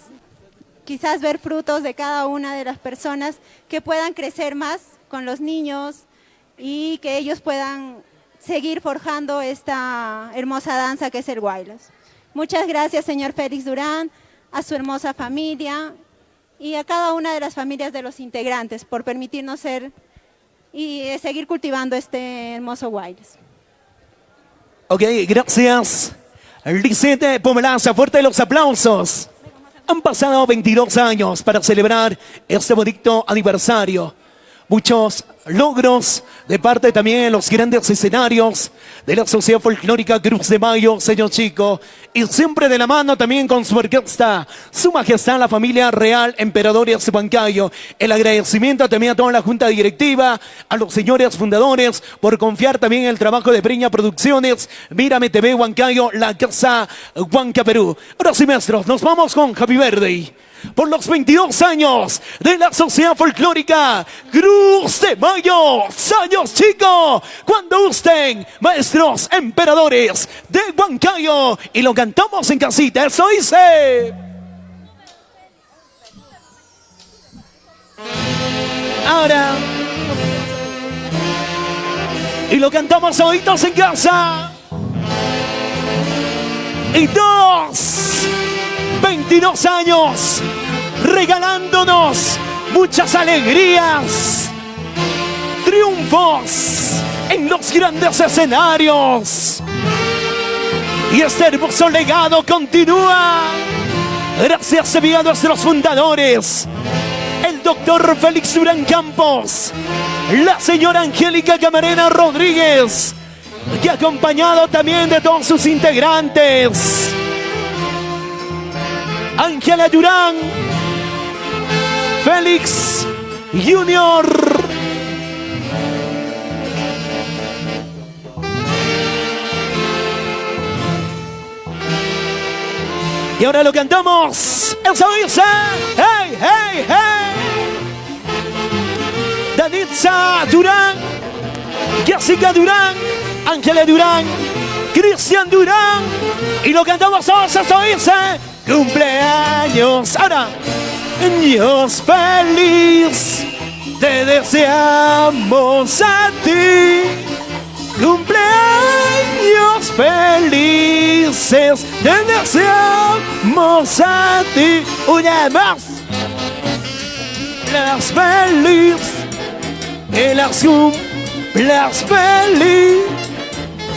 quizás ver frutos de cada una de las personas que puedan crecer más con los niños y que ellos puedan seguir forjando esta hermosa danza que es el Guaylas. Muchas gracias, señor Félix Durán, a su hermosa familia y a cada una de las familias de los integrantes por permitirnos ser y seguir cultivando este hermoso Guaylas. Ok, gracias. Lisette Pomelanza, fuerte los aplausos. Han pasado 22 años para celebrar este bonito aniversario. Muchos logros de parte también de los grandes escenarios de la Sociedad Folclórica Cruz de Mayo, señor Chico. Y siempre de la mano también con su orquesta, Su Majestad la Familia Real Emperadores de Huancayo. El agradecimiento también a toda la Junta Directiva, a los señores fundadores por confiar también en el trabajo de Breña Producciones, Mírame TV Huancayo, la Casa Huanca Perú. Ahora sí, maestros, nos vamos con Happy Birthday por los 22 años de la Sociedad Folclórica Cruz de Mayo. Años, chicos, cuando gusten, maestros emperadores de Huancayo, y lo cantamos en casita. Eso dice. Ahora. Y lo cantamos solitos en casa. Y todos. 22 años regalándonos muchas alegrías, triunfos en los grandes escenarios. Y este hermoso legado continúa. Gracias a nuestros fundadores, el doctor Félix Durán Campos, la señora Angélica Camarena Rodríguez, y acompañado también de todos sus integrantes. Ángela Durán, Félix Junior, y ahora lo cantamos. Eso dice. Hey, hey, hey. Danitza Durán, Jessica Durán, Ángela Durán, Cristian Durán, y lo cantamos todos. Eso dice. Cumpleaños. Ahora, Dios feliz, te deseamos a ti. Cumpleaños felices, te deseamos a ti. Una más. Las feliz, que las cumplas feliz,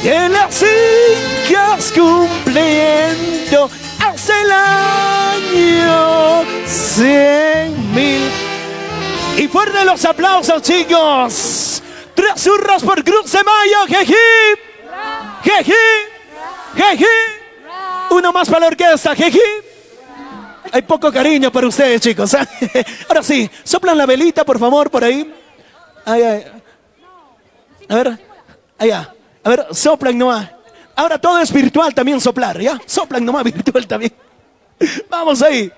que las sigas cumpliendo. Hace el año 100.000. Y fuerte los aplausos, chicos. 3 churros por Cruz de Mayo. Její. Její. Její. Uno más para la orquesta. Její. Hay poco cariño para ustedes, chicos. Ahora sí, soplan la velita, por favor, por ahí. Ahí, ahí. A ver, allá. A ver, soplan nomás. Ahora todo es virtual también, soplar, ¿ya? Soplan nomás, virtual también. Vamos ahí.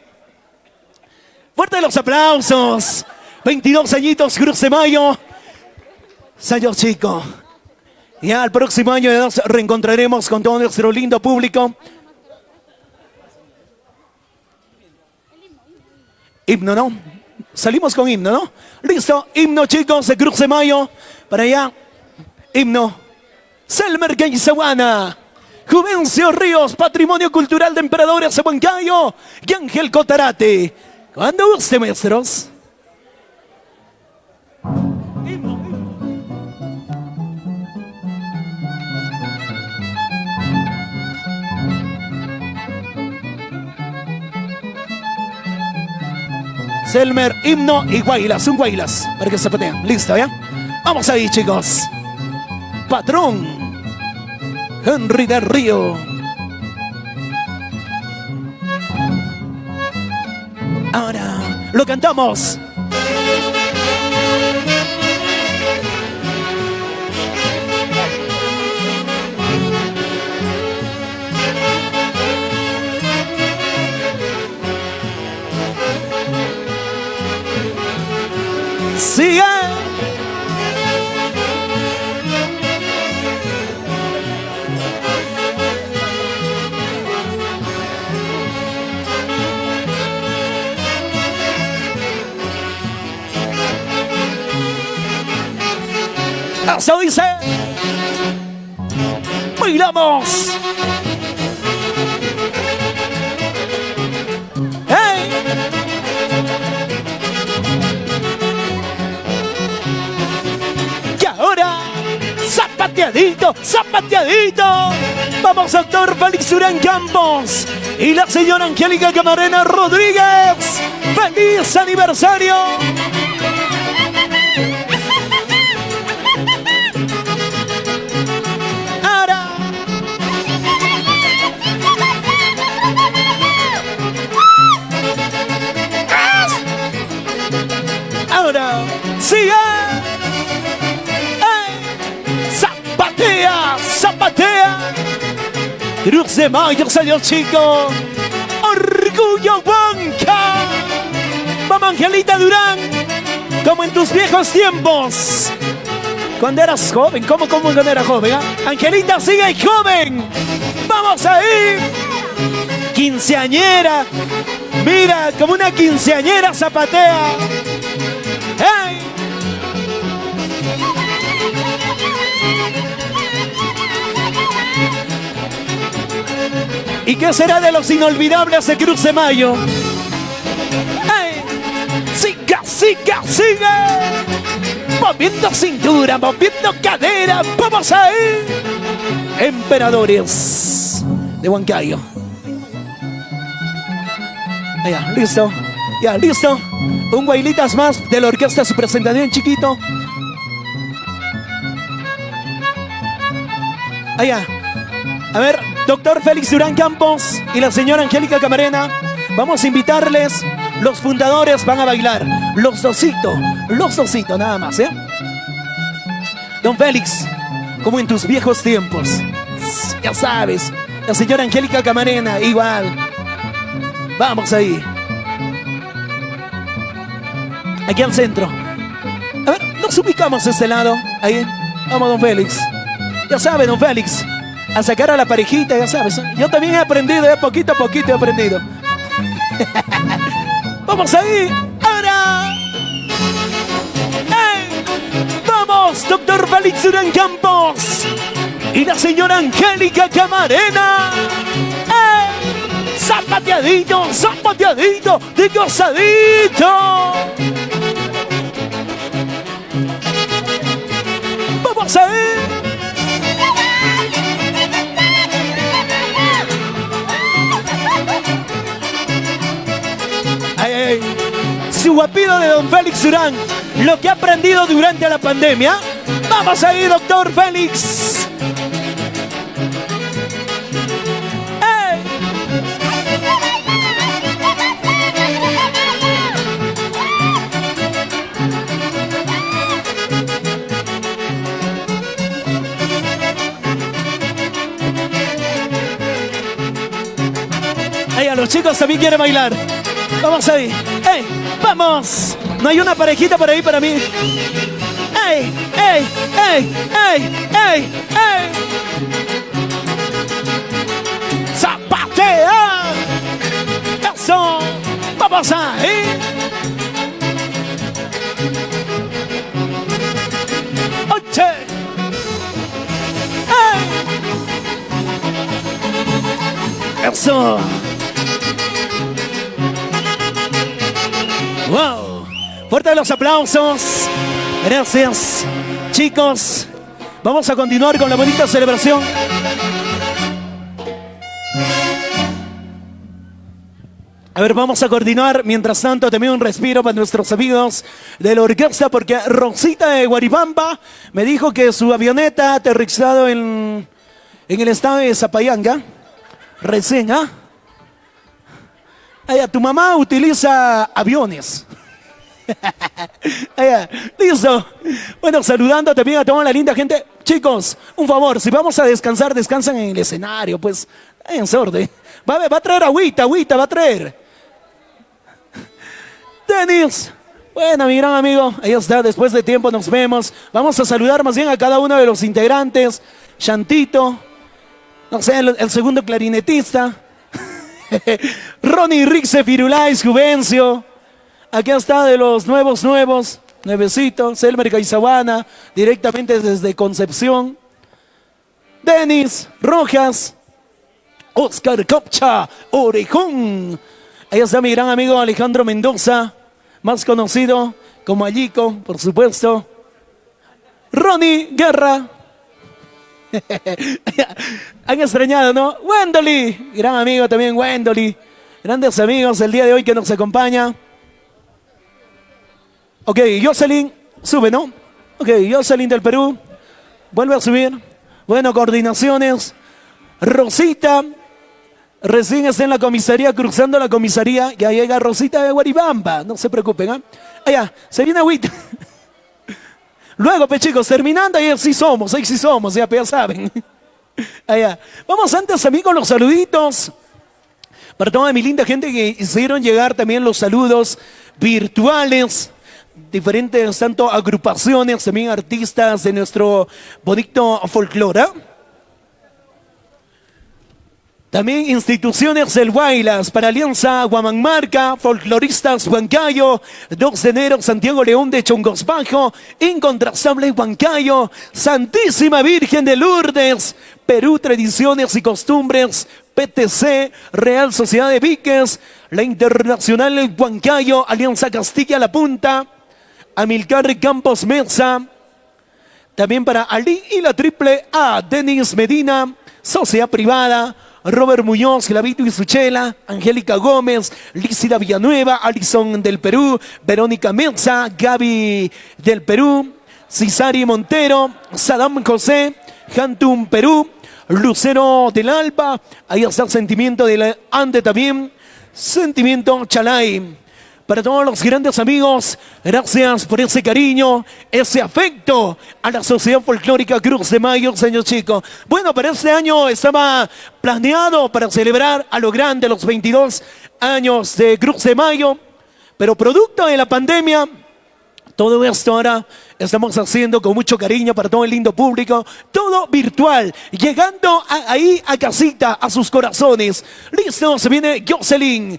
Fuerte los aplausos. 22 añitos, Cruz de Mayo. Señor Chico. Ya el próximo año nos reencontraremos con todo nuestro lindo público. Himno, ¿no? Salimos con himno, ¿no? Listo, himno, chicos, de Cruz de Mayo. Para allá, himno. Selmer Gaizawana, Juvencio Ríos, Patrimonio Cultural de Emperadores de Huancayo y Ángel Cotarate. Cuando guste, maestros. Selmer, himno y guaylas, un guaylas, para que se pateen. Listo, ¿ya? Vamos ahí, chicos. Patrón, Henry del Río. Ahora lo cantamos. Sigue. Eso dice. Bailamos. ¡Hey! Y ahora, zapateadito, zapateadito. Vamos, doctor Félix Durán Campos y la señora Angélica Camarena Rodríguez. ¡Feliz aniversario! Ahora, sigue. ¡Ey! Zapatea, zapatea. Cruz de Mayo, señor chico. Orgullo Huanca. Vamos, Angelita Durán. Como en tus viejos tiempos. Cuando eras joven, ¿cómo cuando eras joven? Angelita, sigue joven. Vamos ahí. Quinceañera. Mira, como una quinceañera zapatea. ¡Hey! ¿Y qué será de los inolvidables de Cruz de Mayo? ¡Hey! ¡Siga, siga, sigue! Moviendo cintura, moviendo cadera. ¡Vamos ahí! Emperadores de Huancayo. Ya, listo. Ya, listo. Un bailitas más de la orquesta, su presentación, chiquito. Allá. A ver, doctor Félix Durán Campos y la señora Angélica Camarena. Vamos a invitarles. Los fundadores van a bailar. Los dositos, nada más, ¿eh? Don Félix, como en tus viejos tiempos. Ya sabes. La señora Angélica Camarena, igual. Vamos ahí. Aquí al centro. A ver, nos ubicamos a este lado. Ahí. Vamos, don Félix. Ya sabe, don Félix. A sacar a la parejita, ya sabes. Yo también he aprendido, poquito a poquito he aprendido. Vamos ahí. Ahora. ¡Hey! Vamos, doctor Félix Durán Campos. Y la señora Angélica Camarena. ¡Hey! Zapateadito, zapateadito, de gozadito. Vamos a ver. Ay, ay. Su guapido de don Félix Durán, lo que ha aprendido durante la pandemia. Vamos a ir, doctor Félix. Los chicos también quieren bailar. Vamos ahí. ¡Ey! ¡Vamos! No hay una parejita por ahí para mí. ¡Ey! ¡Ey! ¡Ey! ¡Ey! ¡Ey! ¡Ey! ¡Zapatea! ¡Eso! ¡Vamos ahí! ¡Oche! Eso. Wow. Fuerte los aplausos. Gracias, chicos. Vamos a continuar con la bonita celebración. A ver, vamos a continuar. Mientras tanto, también un respiro para nuestros amigos de la orquesta, porque Rosita de Guaribamba me dijo que su avioneta ha aterrizado en el estado de Zapayanga. Recién, ¿ah? Tu mamá utiliza aviones. Listo. Bueno, saludando también a toda la linda gente. Chicos, un favor, si vamos a descansar, descansan en el escenario, pues, en orden. Va a traer agüita, va a traer. Denis. Bueno, mi gran amigo, ahí está, después de tiempo nos vemos. Vamos a saludar más bien a cada uno de los integrantes. Chantito, no sé, el segundo clarinetista. Ronnie Rixe Firulais, Juvencio. Aquí está de los nuevecitos. Selmer Caizahuana, directamente desde Concepción. Denis Rojas. Oscar Copcha, Orejón. Ahí está mi gran amigo Alejandro Mendoza, más conocido como Allico, por supuesto. Ronnie Guerra. Han extrañado, ¿no? Wendoli, gran amigo también Wendoli. Grandes amigos el día de hoy que nos acompaña. Ok, Jocelyn, sube, ¿no? Ok, Jocelyn del Perú, vuelve a subir. Bueno, coordinaciones. Rosita, recién está en la comisaría, cruzando la comisaría. Ya llega Rosita de Guaribamba, no se preocupen, ¿ah? Allá, se viene agüita. Luego, pues chicos, terminando, ahí sí somos, ya saben. Allá. Vamos antes, amigos, los saluditos. Para toda mi linda gente que hicieron llegar también los saludos virtuales. Diferentes, tanto agrupaciones, también artistas de nuestro bonito folclore. También instituciones del Guaylas, para Alianza Guamanmarca, Folcloristas Huancayo, 2 de enero, Santiago León de Chongos Bajo, Incontrastable Huancayo, Santísima Virgen de Lourdes, Perú Tradiciones y Costumbres, PTC, Real Sociedad de Viques, la Internacional Huancayo, Alianza Castilla La Punta, Amilcar Campos Mesa, también para Ali y la AAA, Denis Medina, Sociedad Privada, Robert Muñoz, Glavito y Suchela, Angélica Gómez, Lícida Villanueva, Alison del Perú, Verónica Mesa, Gaby del Perú, Cisari Montero, Saddam José, Jantum Perú, Lucero del Alba, ahí está el Sentimiento de la Ande también, Sentimiento Chalay. Para todos los grandes amigos, gracias por ese cariño, ese afecto a la Sociedad Folclórica Cruz de Mayo, señor chico. Bueno, para este año estaba planeado para celebrar a lo grande los 22 años de Cruz de Mayo, pero producto de la pandemia, todo esto ahora estamos haciendo con mucho cariño para todo el lindo público, todo virtual, llegando ahí a casita, a sus corazones. Listo, se viene Jocelyn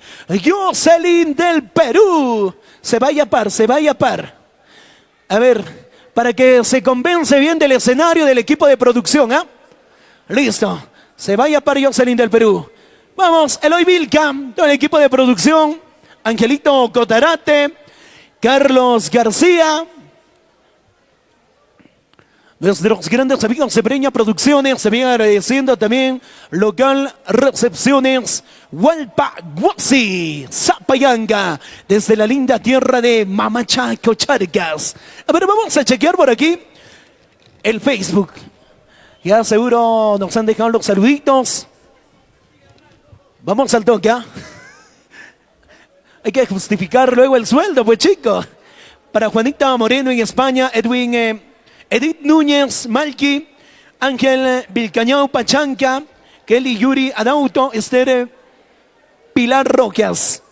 del Perú. Se vaya a par. A ver, para que se convence bien del escenario del equipo de producción, ¿ah? Listo, se vaya a par Jocelyn del Perú. Vamos, Eloy Vilca, todo el equipo de producción, Angelito Cotarate, Carlos García, nuestros grandes amigos de Breña Producciones, se viene agradeciendo también Local Recepciones, Hualpa Guasi, Zapayanga, desde la linda tierra de Mamachaco, Charcas. A ver, vamos a chequear por aquí el Facebook. Ya seguro nos han dejado los saluditos. Vamos al toque, ¿ah? Hay que justificar luego el sueldo, pues chicos. Para Juanita Moreno en España, Edith Núñez, Malqui, Ángel Vilcañao Pachanca, Kelly Yuri Adauto, Esther Pilar Rojas.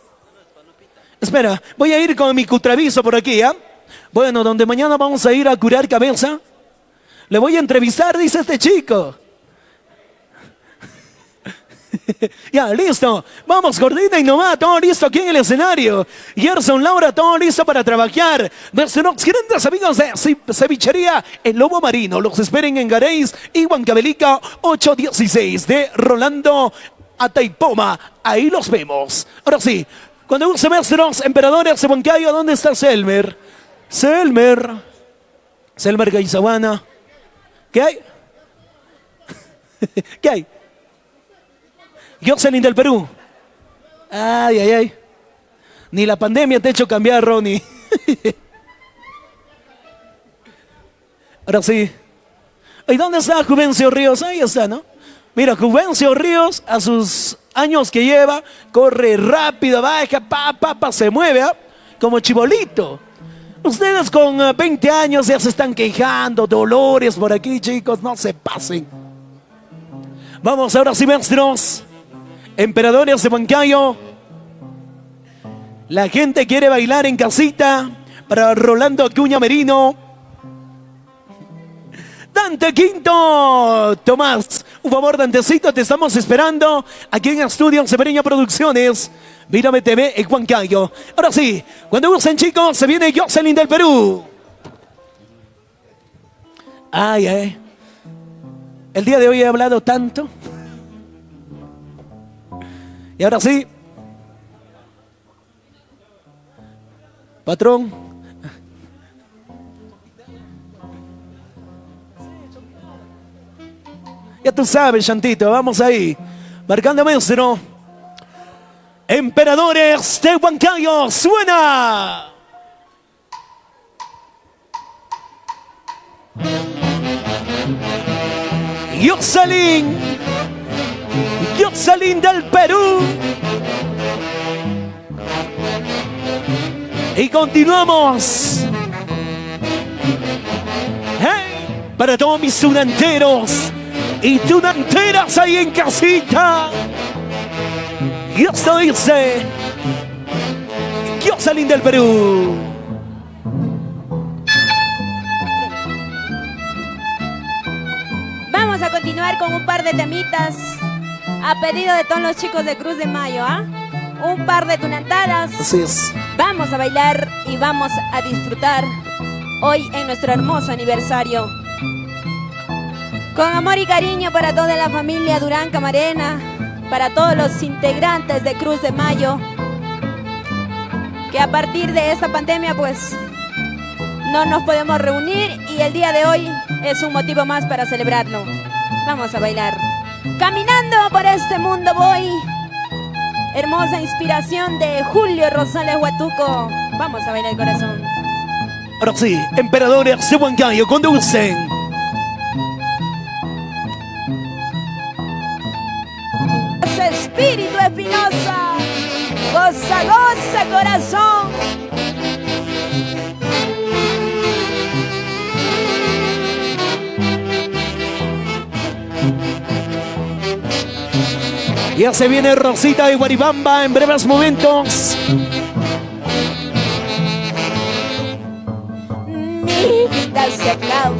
Espera, voy a ir con mi cutraviso por aquí, ¿ah? Bueno, donde mañana vamos a ir a curar cabeza. Le voy a entrevistar, dice este chico. Ya, listo. Vamos, coordina y nomás, todo listo aquí en el escenario. Gerson, Laura, todo listo para trabajar. Nuestros grandes amigos de Cevichería El Lobo Marino. Los esperen en Gareis y Huancavelica 816 de Rolando a Taipoma. Ahí los vemos. Ahora sí, cuando use maestros, emperadores de Huancayo, ¿dónde está Selmer? Selmer Gaizawana. ¿Qué hay? ¿Qué hay? Jocelyn del Perú. Ay, ay, ay. Ni la pandemia te ha hecho cambiar, Ronnie. Ahora sí. ¿Y dónde está Juvencio Ríos? Ahí está, ¿no? Mira, Juvencio Ríos, a sus años que lleva, corre rápido, baja, se mueve, ¿eh? Como chibolito. Ustedes con 20 años ya se están quejando, dolores por aquí, chicos, no se pasen. Vamos ahora sí, maestros. Emperadores de Huancayo. La gente quiere bailar en casita para Rolando Acuña Merino. Dante Quinto, Tomás, un favor, Dantecito, te estamos esperando aquí en Estudios Severeña Producciones. Mírame TV en Huancayo. Ahora sí, cuando gusten, chicos, se viene Jocelyn del Perú. Ay, ay. El día de hoy he hablado tanto. Y ahora sí. Patrón. Ya tú sabes, Chantito, vamos ahí. Marcando maestro. Emperadores de Huancayo, suena. Jocelyn del Perú. Y continuamos. Hey, para todos mis tunanteros y tunanteras ahí en casita. Y esto dice Jocelyn del Perú. Vamos a continuar con un par de temitas a pedido de todos los chicos de Cruz de Mayo, ¿ah? Un par de tunantadas. Así es. Vamos a bailar y vamos a disfrutar hoy en nuestro hermoso aniversario. Con amor y cariño para toda la familia Durán Camarena, para todos los integrantes de Cruz de Mayo, que a partir de esta pandemia pues no nos podemos reunir y el día de hoy es un motivo más para celebrarlo. Vamos a bailar. Caminando por este mundo voy. Hermosa inspiración de Julio Rosales Huatuco. Vamos a bailar, corazón. Ahora sí, emperadores de Huancayo, conducen. Espíritu Espinosa, goza, goza, corazón. Ya se viene Rosita de Guaribamba en breves momentos. Mi vida se acaba,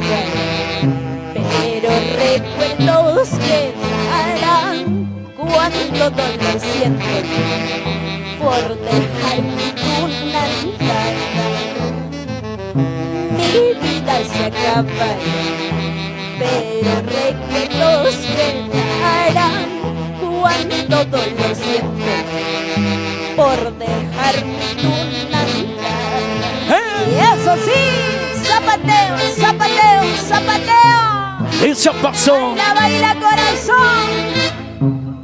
pero recuerdos quedarán cuando dolor siento por dejar tu nada. Mi vida se acaba, pero recuerdos quedarán cuando dolor siento por dejar tu nada. Y eso sí, zapateo, zapateo, zapateo. Eso pasó. Baila, baila, corazón.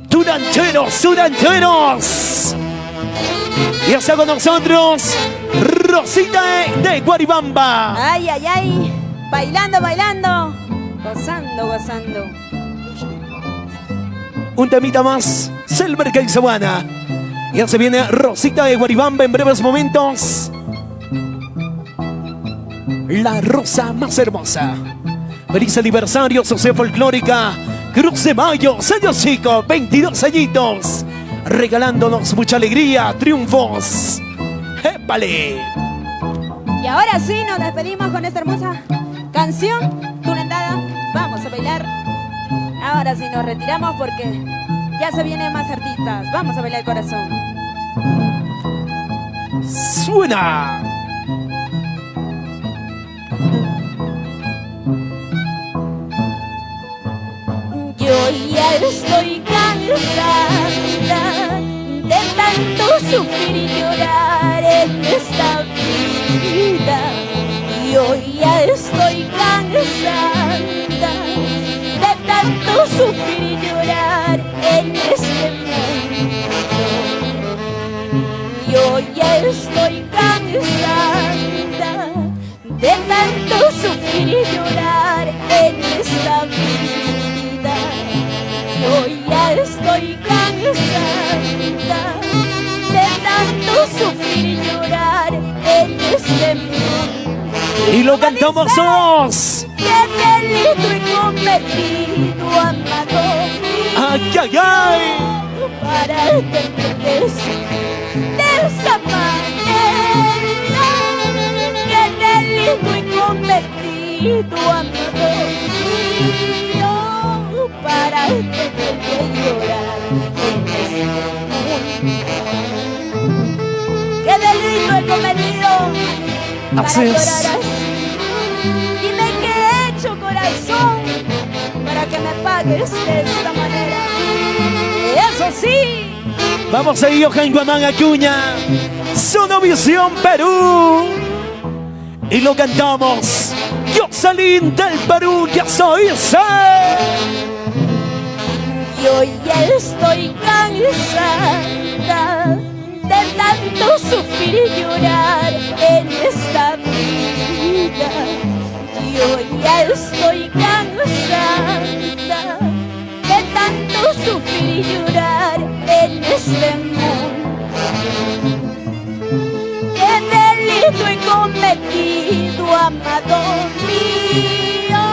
Tunanteros, tunanteros. Y está con nosotros Rosita de Guaribamba. Ay, ay, ay. Bailando, bailando. Gozando, gozando. Un temita más, Selmer Gaizawana. Ya se viene Rosita de Guaribamba en breves momentos. La rosa más hermosa. Feliz aniversario, Sociedad Folclórica Cruz de Mayo, sello chico, 22 añitos. Regalándonos mucha alegría, triunfos. ¡Épale! Y ahora sí, nos despedimos con esta hermosa canción, tunantada. Vamos a bailar. Ahora sí nos retiramos porque ya se vienen más artistas. Vamos a bailar, corazón. ¡Suena! Yo ya estoy cansada cansada de tanto sufrir y llorar en esta vida. Y hoy ya estoy cansada de tanto sufrir y llorar en este mundo. Y hoy ya estoy cansada de tanto sufrir y llorar en esta vida. Hoy ya estoy cansada de tanto sufrir y llorar en este mundo. Y lo cantamos todos. ¡Qué delito he cometido, amado mío! ¡Ay, ay, ay! Para tener que ser de esta manera. ¡Qué delito he cometido, amado mío! Para tener que llorar en este mundo. ¡Qué delito he cometido! Para Así es. llorar así. Dime qué he hecho, corazón, para que me pagues de esta manera. Eso sí. Vamos a Johan Guamán Acuña, Sonovisión Perú. Y lo cantamos. Jocelyn del Perú, ya soy ser. Y hoy ya estoy cansada de tanto sufrir y llorar en esta vida. Y hoy ya estoy cansada de tanto sufrir y llorar en este mundo. ¿Qué delito he cometido, amado mío,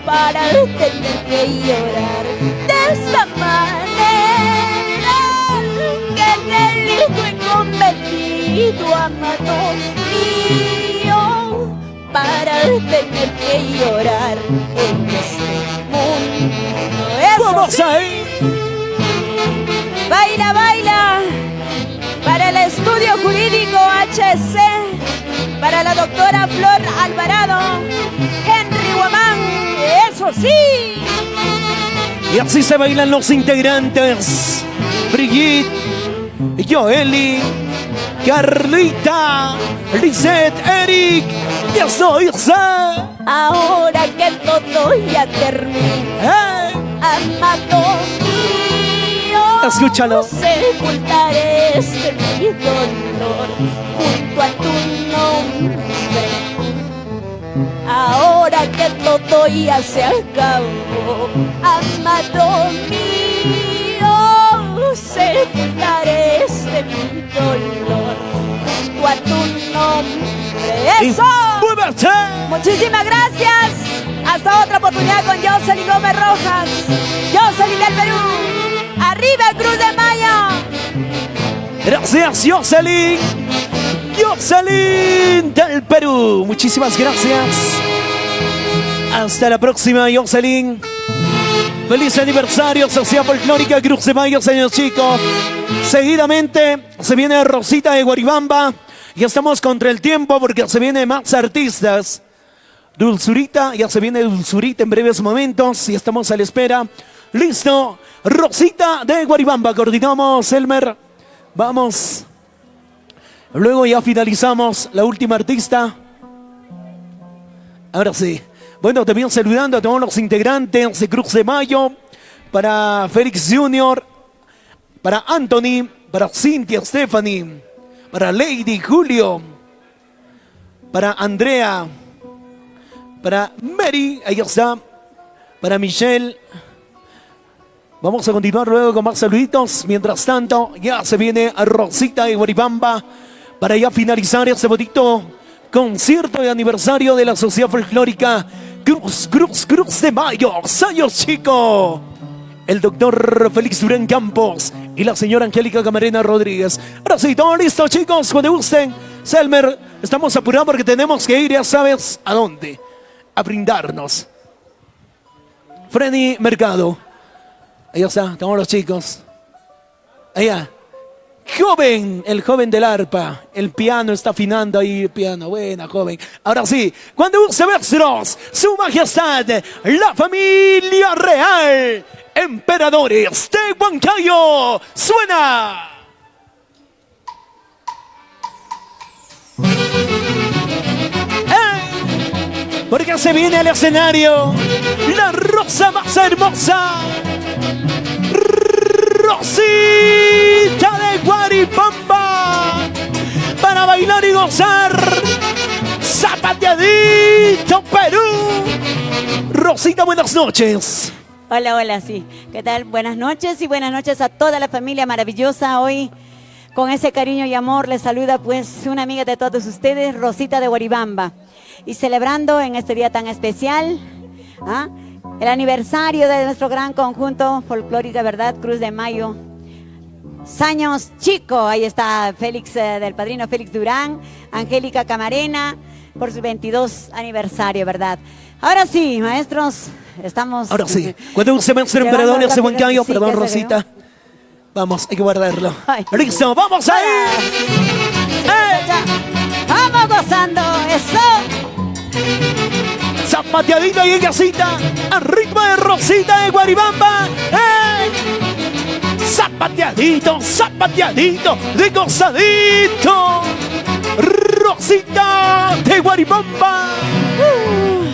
para tener que llorar de esta manera? ¿Qué delito he cometido, amado mío, para tener que llorar en este mundo? Eso Vamos sí. ahí. Baila, baila, para el estudio jurídico HC, para la doctora Flor Alvarado, Henry Guamán, eso sí. Y así se bailan los integrantes. Brigitte, Joely, Carlita, Lisette, Eric, ya soy ser. Ahora que todo ya termina, amado mío, Escúchalo. sepultaré este mi dolor junto a tu nombre. Ahora que todo ya se acabó, amado mío, sepultaré este mi dolor junto a tu nombre. Y ¡Eso! muévete. Muchísimas gracias. Hasta otra oportunidad con Jocelyn Gómez Rojas. Jocelyn del Perú. Arriba Cruz de Mayo. Gracias, Jocelyn. Jocelyn del Perú. Muchísimas gracias. Hasta la próxima, Jocelyn. Feliz aniversario, Sociedad Folclórica Cruz de Mayo, señor chico. Seguidamente se viene Rosita de Guaribamba. Y estamos contra el tiempo porque se vienen más artistas. Dulzurita, ya se viene Dulzurita en breves momentos y estamos a la espera. Listo, Rosita de Guaribamba. Coordinamos, Elmer. Vamos. Luego ya finalizamos la última artista. Ahora sí. Bueno, también saludando a todos los integrantes de Cruz de Mayo. Para Félix Jr., para Anthony, para Cynthia Stephanie, para Lady Julio, para Andrea, para Mary, ahí está, para Michelle. Vamos a continuar luego con más saluditos. Mientras tanto, ya se viene a Rosita de Guaribamba para ya finalizar este bonito concierto de aniversario de la Sociedad Folclórica Cruz de Mayo. ¡Sayos, chico! El doctor Félix Durán Campos y la señora Angélica Camarena Rodríguez. Ahora sí, todo listo, chicos, cuando gusten. Selmer, estamos apurados porque tenemos que ir, ya sabes, ¿a dónde? A brindarnos. Freddy Mercado. Ahí está, estamos los chicos. Allá. Joven, el joven del arpa. El piano está afinando ahí, el piano. Buena, joven. Ahora sí, cuando use versos, su majestad, la familia real. Emperadores de Huancayo. ¡Suena! Porque se viene al escenario la rosa más hermosa, Rosita de Guaripamba, para bailar y gozar. Zapateadito Perú. Rosita, buenas noches. Hola, hola, sí. ¿Qué tal? Buenas noches y buenas noches a toda la familia maravillosa. Hoy, con ese cariño y amor, les saluda pues una amiga de todos ustedes, Rosita de Guaribamba. Y celebrando en este día tan especial, el aniversario de nuestro gran conjunto folclórico, ¿verdad? Cruz de Mayo. Años Chico, ahí está Félix, del padrino Félix Durán, Angélica Camarena, por su 22 aniversario, ¿verdad? Ahora sí, maestros, estamos... Ahora sí, cuando se ven ser emperadores de Huancayo, sí, perdón, ¿qué se Rosita. Vamos, hay que guardarlo. Ay. Listo, vamos ahí. Vamos gozando, eso. Zapateadito y en casita, al ritmo de Rosita de Guaribamba. Zapateadito, zapateadito, de gozadito. Rosita de Guaribamba.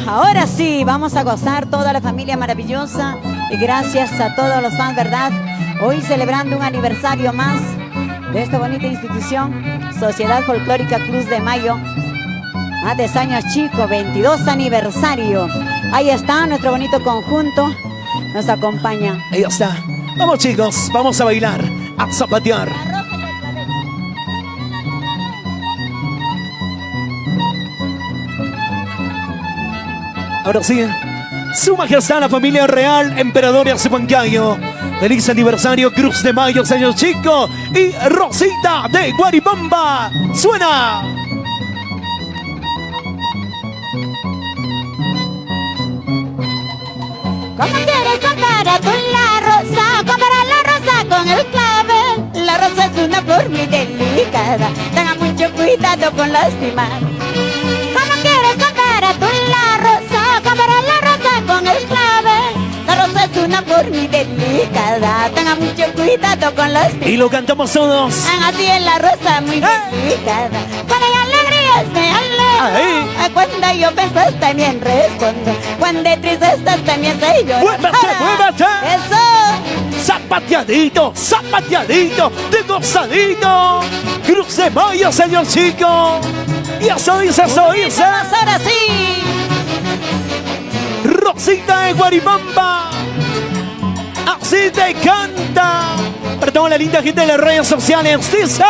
Ahora sí, vamos a gozar toda la familia maravillosa y gracias a todos los fans, ¿verdad? Hoy celebrando un aniversario más de esta bonita institución, Sociedad Folclórica Cruz de Mayo. De Años Chico, 22 aniversario. Ahí está nuestro bonito conjunto, nos acompaña. Ahí está. Vamos chicos, vamos a bailar, a zapatear. Ahora sí, Su Majestad la familia real, emperadores de Huancayo. Feliz aniversario, Cruz de Mayo, Años Chico y Rosita de Guaribamba. ¡Suena! ¿Cómo quieres comparar tú la rosa? Comparar la rosa con el clavel. La rosa es una flor muy delicada. Tenga mucho cuidado con lastimar. ¿Cómo quieres comparar tú la rosa? Comparar la rosa con el clavel. La rosa es una flor muy delicada. Tenga mucho cuidado con lastimar. Y lo cantamos todos. Así es la rosa muy delicada. Cuando hay alegrías me alegro. Cuando yo piensas también respondo. Cuando triste estás también sé llorar. ¡Muévete, muévete! ¡Eso! Zapateadito, zapateadito, de gozadito. Cruz de Mayo, Señor Chico. Y eso dice, eso dice. Vamos ahora sí. Rosita de Guaribamba. Así te canta. Para toda la linda gente de las redes sociales. Dice.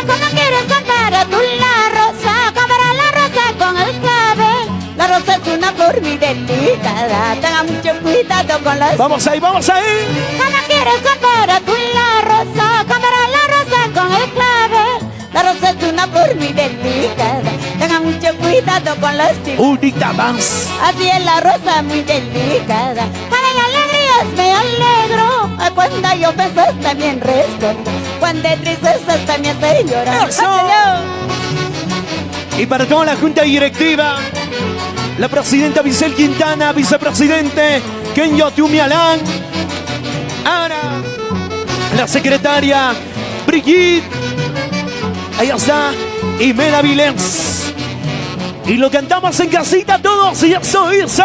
¿Cómo quieres comparar tú la rosa? Comparar la rosa con el clavel. La rosa es una flor muy delicada. Tenga mucho cuidado con las... Vamos ahí, vamos ahí. ¿Cómo quieres comparar tú la rosa? Comparar la rosa con el clavel. La rosa es una flor muy delicada. Tenga mucho cuidado con las... Unita más. Así es la rosa muy delicada. Cuando hay alegrías me alegro. Cuando yo piensas también respondo. Cuando hay tristezas también sé llorar. ¡Eso! Y para toda la junta directiva, la presidenta Vicel Quintana, vicepresidente Kenyo Tumialán, Ana, la secretaria Brigitte, ahí está, y Mela Vilés. Y lo cantamos en casita todos y eso dice.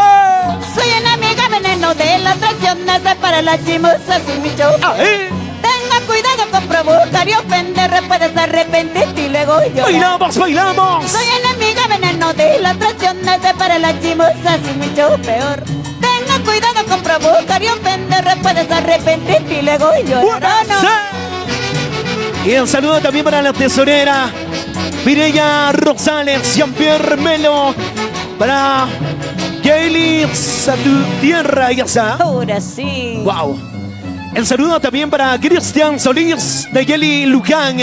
Soy una amiga veneno de las traiciones para las chimosas y mi show. Ahí. Tenga cuidado con provocar y ofender, puedes arrepentirte y luego llorar. Bailamos, bailamos. Soy enemiga veneno de las traiciones para las chimosas y mucho peor. Tenga cuidado con provocar y ofender, puedes arrepentirte y luego llorar. Sí. Y un saludo también para la tesorera Mireya Rosales, Jean-Pierre Melo, para Gaily Tierra, ya está. Ahora sí. Wow. El saludo también para Cristian Solís de Yeli Luján,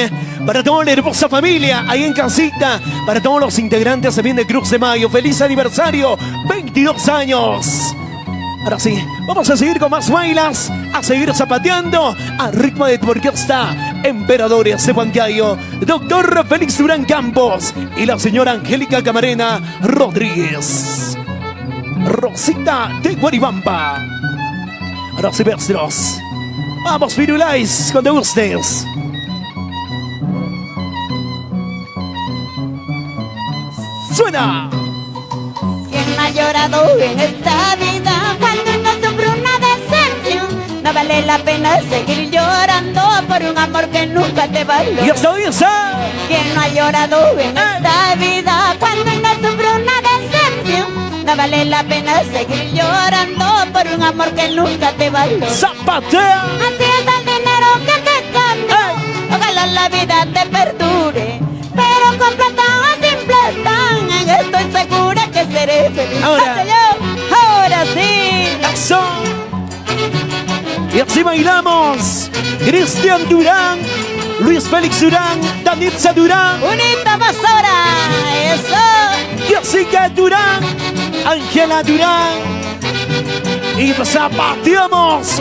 para toda la hermosa familia ahí en casita, para todos los integrantes también de Cruz de Mayo. ¡Feliz aniversario! 22 años. Ahora sí, vamos a seguir con más bailas, a seguir zapateando a ritmo de tu orquesta Emperadores de Huancayo, doctor Félix Durán Campos y la señora Angélica Camarena Rodríguez. Rosita de Guaribamba. Ahora sí, maestros. Vamos, Firulais, cuando gustes. ¡Suena! ¿Quién no ha llorado en esta vida cuando no sufre una decepción? No vale la pena seguir llorando por un amor que nunca te valoró. ¡Y eso dice! ¿Quién no ha llorado en esta vida cuando no sufre una decepción? No vale la pena seguir llorando por un amor que nunca te valoró. ¡Zapatea! Así es el dinero que te cambia. Ojalá la vida te perdure, pero con plata o sin plata, estoy segura que seré feliz. Ahora. ¡Ah, señor! Ahora sí. ¡Eso! Y así bailamos. Cristian Durán, Luis Félix Durán, Danitza Durán, Unita más ahora. Eso. Jessica Durán, Ángela Durán. Y zapateamos.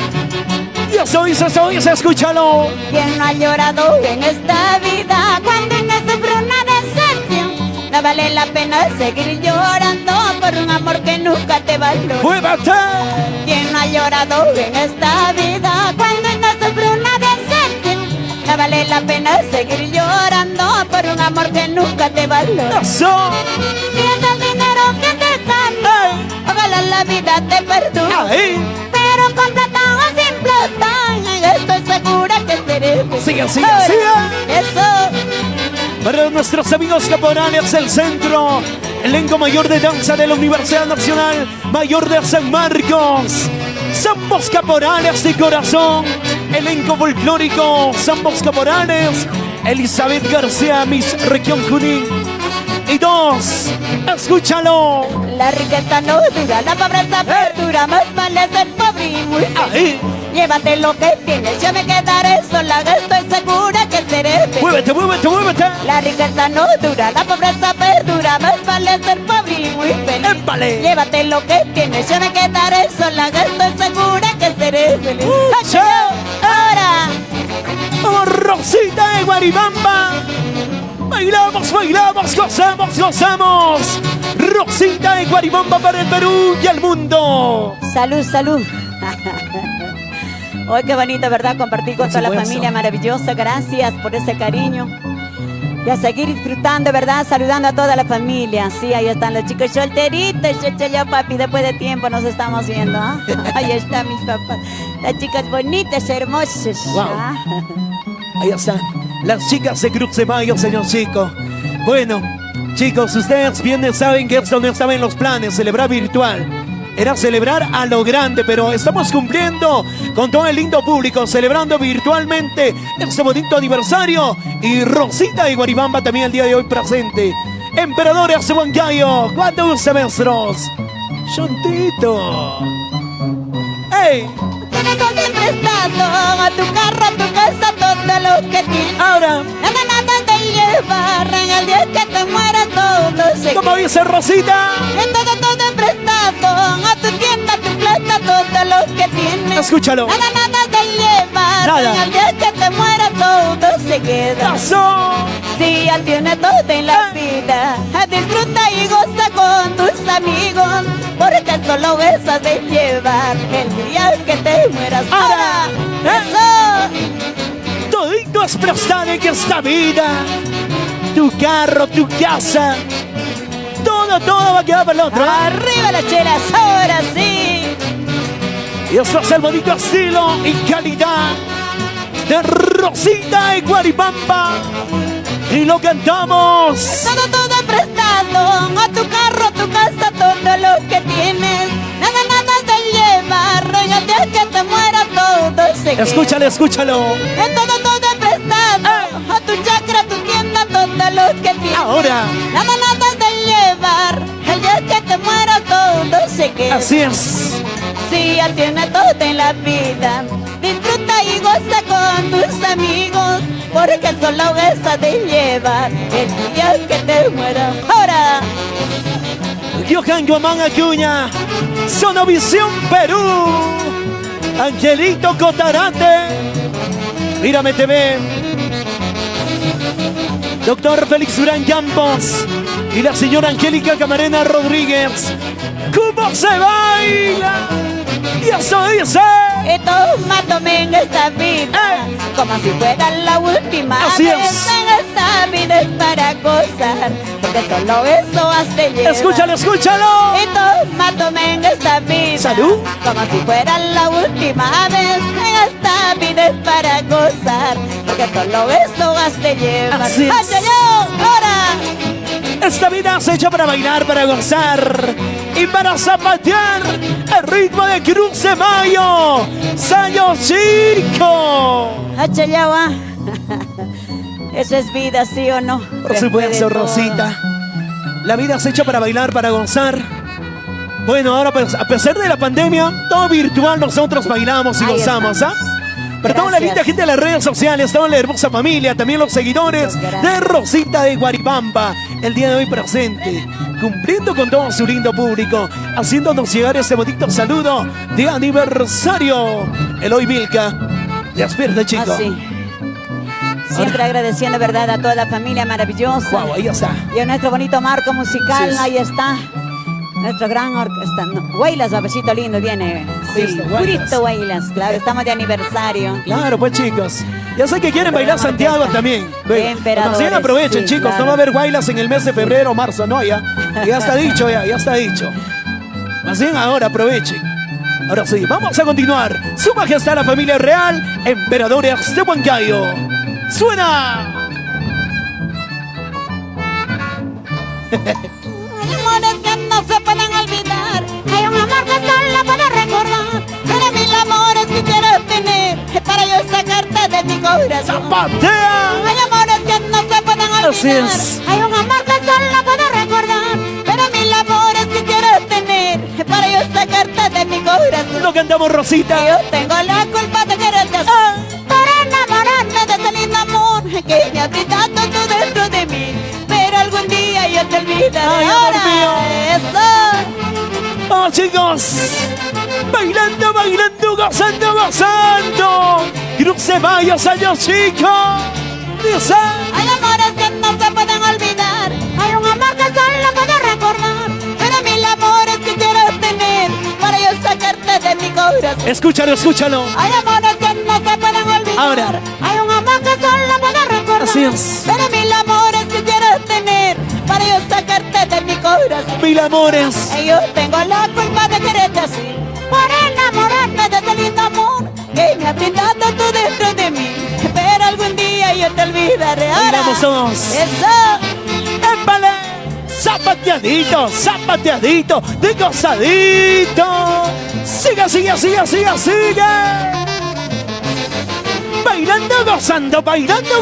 Y eso dice, escúchalo. ¿Quién no ha llorado en esta vida cuando no sufre una decepción? No vale la pena seguir llorando por un amor que nunca te valoró. ¡Muévete! ¿Quién no ha llorado en esta vida cuando no sufre una decepción? No vale la pena seguir llorando por un amor que nunca te valoró. ¡Eso! Si es el dinero que te cambia, ojalá la vida te perdure. ¡Ahí! Pero con plata o sin plata, estoy segura que seré feliz. Sigue. Eso. Para nuestros amigos caporales del centro, elenco mayor de danza de la Universidad Nacional Mayor de San Marcos. Zambos caporales de corazón, elenco folclórico, Zambos caporales, Elizabeth García, Miss Región Junín. Y 2, escúchalo. La riqueza no dura, la pobreza perdura, más vale ser pobre y muy feliz. Ahí. Llévate lo que tienes, yo me quedaré sola, estoy segura que seré feliz. Muévete. La riqueza no dura, la pobreza perdura, más vale ser pobre y muy feliz. ¡Épale! Llévate lo que tienes, yo me quedaré sola, estoy segura que seré feliz. ¡Mucho! Ahora. ¡Vamos, Rosita de Guaribamba! Bailamos, gozamos. Rosita de Guaribamba para el Perú y el mundo. Salud. Hoy qué bonito, ¿verdad? Compartir con toda la supuesto. familia maravillosa. Gracias por ese cariño. Y a seguir disfrutando, ¿verdad? Saludando a toda la familia. Sí, ahí están los chicos solteritos. Ya, papi, después de tiempo nos estamos viendo. ¿Ah? Ahí están mis papás. Las chicas bonitas, hermosas. Wow. ¿Ah? Ahí están las chicas de Cruz de Mayo, señor Chico. Bueno, chicos, ustedes bien saben que esto no estaba en los planes, celebrar virtual. Era celebrar a lo grande, pero estamos cumpliendo con todo el lindo público, celebrando virtualmente este bonito aniversario. Y Rosita y Guaribamba también el día de hoy presente. Emperadores de Huancayo, ¿cuántos semestres? Chontito. ¡Ey! Tienes todo prestado, a tu carro, a tu casa, todo lo que tienes. Ahora, Nada te llevar, en el día que te mueras todo se ¿cómo dice Rosita? es todo prestado, a tu tienda, a tu plata, todo lo que tienes. Escúchalo. Nada te llevar, Nada. en el día que te mueras todo se queda. ¡Pasó! Si ya tienes todo en la vida, disfruta y goza con tus amigos, porque solo eso de llevar el día que te mueras. Ahora, Eso. Todito es prestado en esta vida. Tu carro, tu casa. Todo va a quedar para el otro. Arriba las chelas, ahora sí. Y eso es el bonito estilo y calidad de Rosita y Guaribamba. Y lo cantamos. Todo prestado, a tu carro, a tu casa, todo lo que tienes. Nada de llevar, en el día que te mueras todo se queda. Escúchalo. Es todo prestado, a tu chacra, a tu tienda, todo lo que tienes. Ahora. Nada de llevar, el día que te mueras todo se queda. Así es. Si ya tienes todo en la vida, disfruta y goza con tus amigos, porque solo eso de llevar el día que te mueras. Ahora. Johan Guamán Acuña, Sonovisión Perú, Angelito Cotarate, Mírame TV, Doctor Félix Durán Campos y la señora Angélica Camarena Rodríguez. ¿Cómo se baila? Y Y eso dice. Y tomándome en esta vida como si fuera la última Así vez. es. En esta vida es para gozar, porque solo eso has de llevar. Escúchalo, escúchalo. Y tomándome en esta vida Salud. como si fuera la última vez. En esta vida es para gozar, porque solo eso has de llevar. Así es. ¡Ay, ahora! Esta vida se hecha para bailar, para gozar y para zapatear el ritmo de Cruz de Mayo. Sayo Chico. Hachayawa. Eso es vida, ¿sí o no? Por supuesto, Rosita. La vida se hecha para bailar, para gozar. Bueno, ahora pues, a pesar de la pandemia, todo virtual, nosotros bailamos y Ahí gozamos, ¿ah? Para toda la Gracias. linda gente de las redes sociales, toda la hermosa familia, también los seguidores Gracias. de Rosita de Guaribamba, el día de hoy presente, cumpliendo con todo su lindo público, haciéndonos llegar ese bonito saludo de aniversario. Eloy Vilca, despierta, chico. Así. Siempre agradeciendo, ¿verdad?, a toda la familia maravillosa. Wow, ahí está. Y a nuestro bonito marco musical, Así es. ahí está. Nuestro gran orquesta. No, Huaylas, babachito lindo, viene. Sí, Listo, Huaylas. purito Huaylas, claro, estamos de aniversario. Claro, pues chicos. Ya sé que quieren bailar Gran Santiago orquesta. también. Emperadores, Más bien aprovechen, sí, chicos. claro. No va a haber bailas en el mes de febrero o marzo, no, ya. Ya está dicho, ya está dicho. Más bien ahora aprovechen. Ahora sí, vamos a continuar. Su majestad la familia real, emperadores de Huancayo. ¡Suena! Amores que no se pueden olvidar. Hay un amor que solo puedo recordar. Pero mil amores que quiero tener para yo sacarte de mi corazón. ¡Zapatea! Hay amores que no se pueden olvidar. Así es. Hay un amor que solo puedo recordar. Pero mil amores que quiero tener para yo sacarte de mi corazón. Lo cantamos, Rosita. Yo tengo la culpa de quererte así, por enamorarme de ese lindo amor que me ha brindado tú dentro de mí. Pero algún día yo te olvidaré. Ay, amor ahora. mío. Eso. ¡Oh, chicos! Bailando, bailando, gozando, gozando. Cruz de Mayo, Sayo Chico. Dice. Hay amores que no se pueden olvidar. Hay un amor que solo puedo recordar. Pero mil amores que quiero tener para yo sacarte de mi corazón. Escúchalo, escúchalo. Hay amores que no se pueden olvidar. Ahora. Hay un amor que solo puedo recordar. Así es. Pero mil amores que quiero tener para yo sacarte de mi corazón. Mil amores. Yo tengo la culpa de quererte así, por enamorarme de ese lindo amor que me ha brindado tú dentro de mí. Pero algún día yo te olvidaré. Ahora. Bailamos todos. Eso. ¡Épale! Zapateadito, zapateadito, de gozadito. Sigue, sigue, sigue, sigue, sigue. Bailando,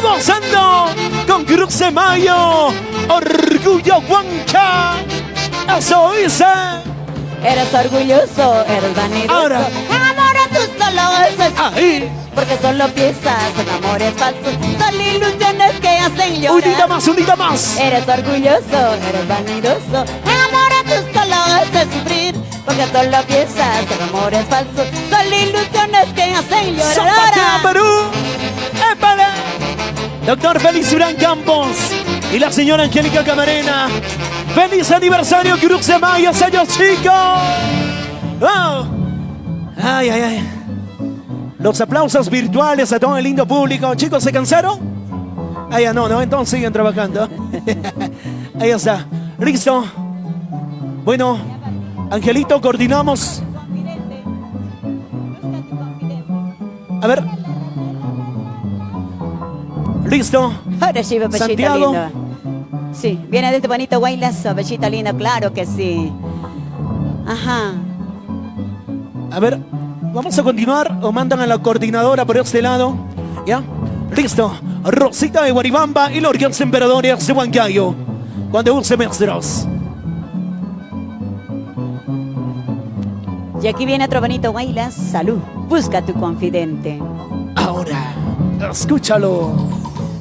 gozando. Con Cruz de Mayo, Orgullo Huanca. Eso dice. Eres orgulloso, eres vanidoso. Ahora. Enamora tus dolores. Ahí. Porque solo piensas en amores falsos. Son ilusiones que hacen llorar. Unida más, unida más. Eres orgulloso, eres vanidoso. Enamora tus dolores de sufrir. Porque solo piensas en amores falsos. Son ilusiones que hacen llorar. Zapatea Perú. ¡Épale! Doctor Félix Durán Campos y la señora Angélica Camarena. ¡Feliz aniversario, Cruz de Mayo, Sayo Chico! ¡Oh! ¡Ay, ay, ay! Los aplausos virtuales a todo el lindo público. Chicos, ¿se cansaron? Ah, ya no, entonces siguen trabajando. Ahí está. Listo. Bueno, Angelito, coordinamos. A ver. Listo. Ahora sí, babachita Santiago. linda. Sí, viene de este bonito Huaylas, babachita linda, claro que sí. Ajá. A ver, vamos a continuar o mandan a la coordinadora por este lado. ¿Ya? Listo. Rosita de Guaribamba y los emperadores de Huancayo. Cuando use maestros. Y aquí viene otro bonito Huaylas. Salud. Busca tu confidente. Ahora, escúchalo.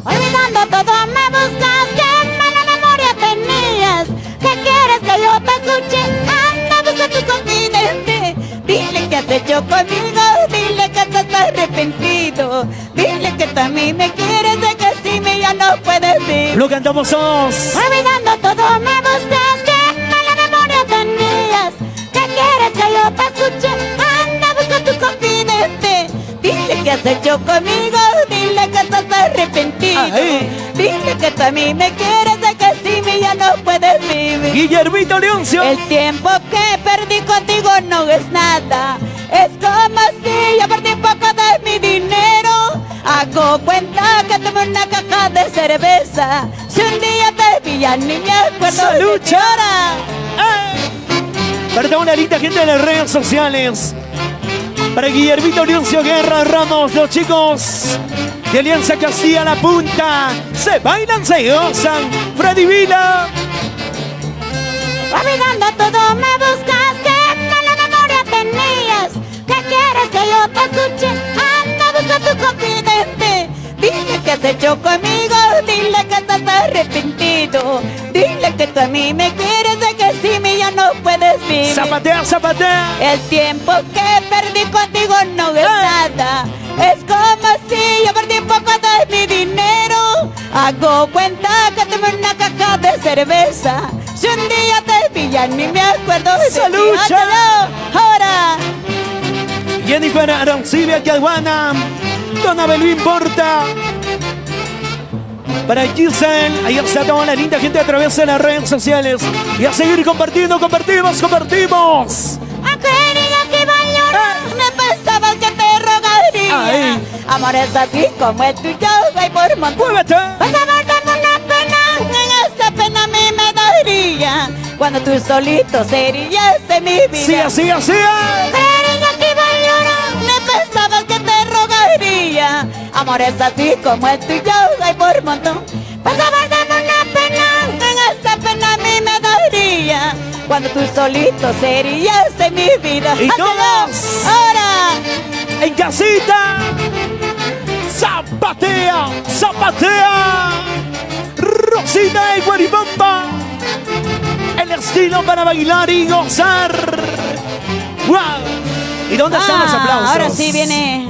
Olvidando todo me buscas, qué mala memoria tenías. ¿Qué quieres que yo te escuche? Anda, busca tu confidente. Dile que has hecho conmigo, dile que estás arrepentido. Dile que tú a mí me quieres, de que sin mí ya no puedes vivir. Lo cantamos todos. Olvidando todo me buscas, qué mala memoria tenías. ¿Qué quieres que yo te escuche? Anda, busca has hecho conmigo, dile que estás arrepentido. Ay. Dile que tú a mí me quieres, de que sin mí ya no puedes vivir. Guillermito Leoncio. El tiempo que perdí contigo no es nada. Es como si yo perdí poco de mi dinero. Hago cuenta que tomé una caja de cerveza. Si un día te vi, ya ni me acuerdo. ¡Salud, de ti ahora. Para toda una linda gente de las redes sociales. Para Guillermito Leoncio Guerra Ramos, los chicos de Alianza Castilla La Punta. Se bailan, se gozan. Freddy Vila. Olvidando todo me buscaste, mala memoria tenías. ¿Qué quieres que yo te escuche? Anda, busca tu confidente. Dile que has hecho conmigo, dile que estás arrepentido. Dile que tú a mí me quieres, de que sin mí ya no puedes vivir. Zapatea, zapatea. El tiempo que perdí contigo no es nada. Es como si yo perdí poco de mi dinero. Hago cuenta que tomé una caja de cerveza. Si un día te vi, ya ni me acuerdo de ti. ¡Salud, Ándalo, ahora. Jennifer Arancibia Caguana. Don Abelín Porta. Para Giselle, ahí está toda la linda gente a través de las redes sociales. Y a seguir compartiendo, compartimos. Quería que iba a llorar, me pensaba que te rogaría. Ay. Amor es así como el tuyo, hay por montón. ¡Muévete! Vas a guardarme una pena, en esa pena a mí me daría. Cuando tú solito serías de mi vida. Sí, así, así. Quería que iba a llorar, me pensaba que te rogaría. Amor es así como el tuyo, hay por montón. Vas a guardarme una pena, en esa pena a mí me daría. Cuando tú solito serías de mi vida. Y Hazlo, todos. ahora. En casita. Zapatea, zapatea. Rosita y Guaribamba. El estilo para bailar y gozar. ¡Wow! ¿Y dónde están los aplausos? Ahora sí viene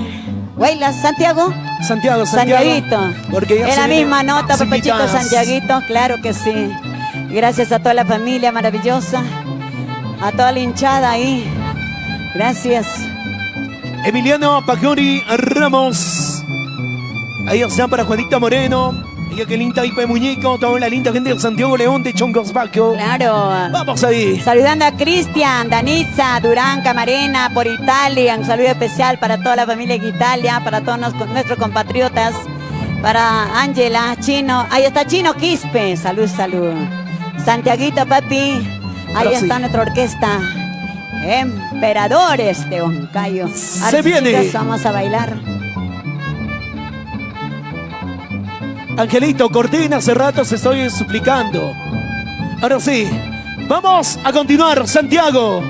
Huaylas, Santiago. Santiago. Santiaguito. Porque ya En se la vienen misma nota, las papachito invitadas. Santiaguito, claro que sí. Gracias a toda la familia maravillosa, a toda la hinchada ahí. Gracias. Emiliano Pacori Ramos. Ahí está para Juanita Moreno. Ella que linda Ipe Muñeco. Toda la linda gente de Santiago León de Chongosbaco. Claro. Vamos ahí. Saludando a Cristian, Danitza, Durán, Camarena, por Italia. Un saludo especial para toda la familia en Italia, para todos nuestros compatriotas. Para Ángela, Chino. Ahí está Chino Quispe. Salud, salud. Santiaguito, papi. Ahí Ahora sí. está nuestra orquesta. Emperadores de Huancayo. Se viene. Chicos, vamos a bailar. Angelito, Cortina, hace rato se estoy suplicando. Ahora sí, vamos a continuar, Santiago.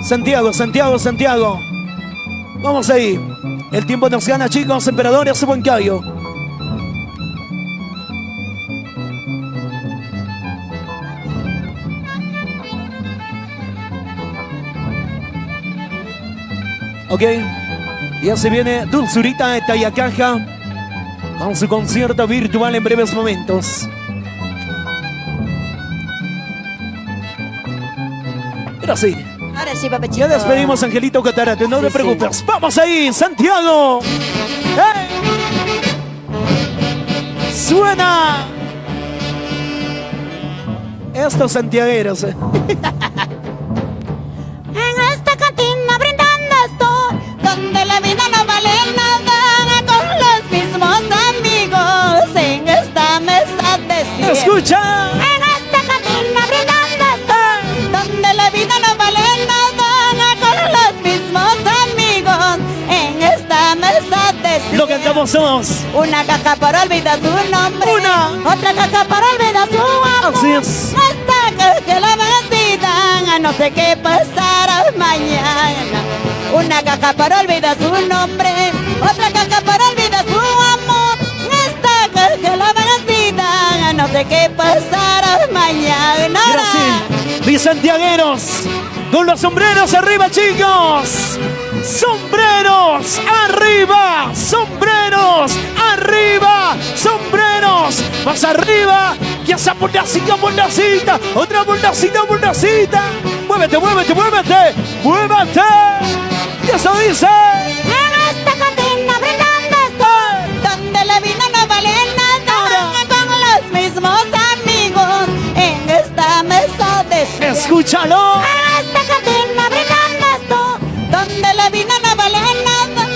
Santiago. Vamos ahí. El tiempo nos gana, chicos, Emperadores de Huancayo. Ok, ya se viene Dulzurita de Tayacaja con su concierto virtual en breves momentos. Ahora sí, Ahora sí, papachito. ya despedimos a Angelito Catarate, no Sí, te sí. preocupes. ¡Vamos ahí, Santiago! ¡Hey! ¡Suena! Estos santiagueros. En esta cantina brindando estoy, donde la vida no vale nada, con los mismos amigos en esta mesa de siempre. ¡Escucha! En esta cantina brindando estoy, donde la vida no vale nada, con los mismos amigos en esta mesa de siempre. Lo cantamos todos. Una caja para olvidar su nombre, Una. otra caja para olvidar su amor. Así es. Esta caja que la vendida, no sé qué pasará mañana. Una caja para olvidar su nombre, otra caja para olvidar su amor. Esta caja que la vendida, no sé qué pasará mañana. Y ahora sí, mis santiagueros, con los sombreros arriba, chicos. Sombreros arriba, sombreros arriba, sombreros más arriba. Y esa bordacita, otra bordacita, muévete, muévete, muévete, muévete. Y eso dice. En esta cantina brindando estoy, donde la vida no vale nada, con los mismos amigos, en esta mesa de cien. Escúchalo. En esta cantina brindando estoy, donde la vida no vale nada,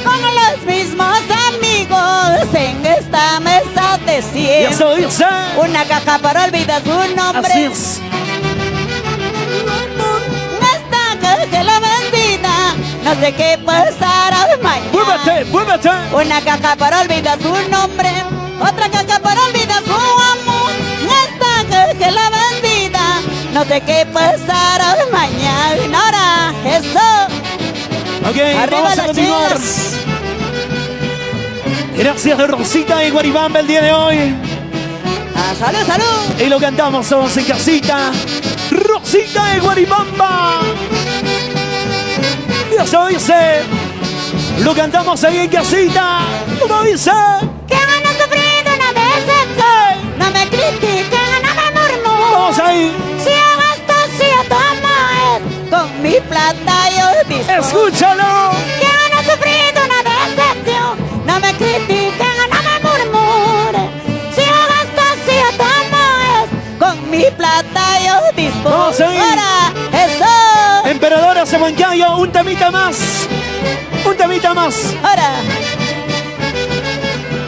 con los mismos amigos, en esta mesa de Y 100. eso dice. Una caja para olvidar su nombre. Así es. Esta caja la vendida, no sé qué pasará mañana. Muévete, muévete. Una caja para olvidar su nombre, otra caja para olvidar su amor. Esta caja la vendida, no sé qué pasará mañana. Ahora, eso. Ok, Arriba vamos a las continuar. chicas. Gracias de Rosita de Guaribamba el día de hoy. Ah, salud, salud. Y lo cantamos todos en casita. Rosita de Guaribamba. Y eso dice. Lo cantamos ahí en casita. ¿Cómo dice? Que han sufrido una decepción. No me critiquen, no me murmuren. Vamos ahí. Si hago esto, si yo tomo es con mi plata yo dispongo. Escúchalo. Que han sufrido una decepción. No me critiquen, no me murmuren. Si hago esto, si yo tomo es con mi plata yo dispongo. Vamos ahí. Ahora, eso. Emperadora Sabancayo, un temita más. Un temita más. Ahora.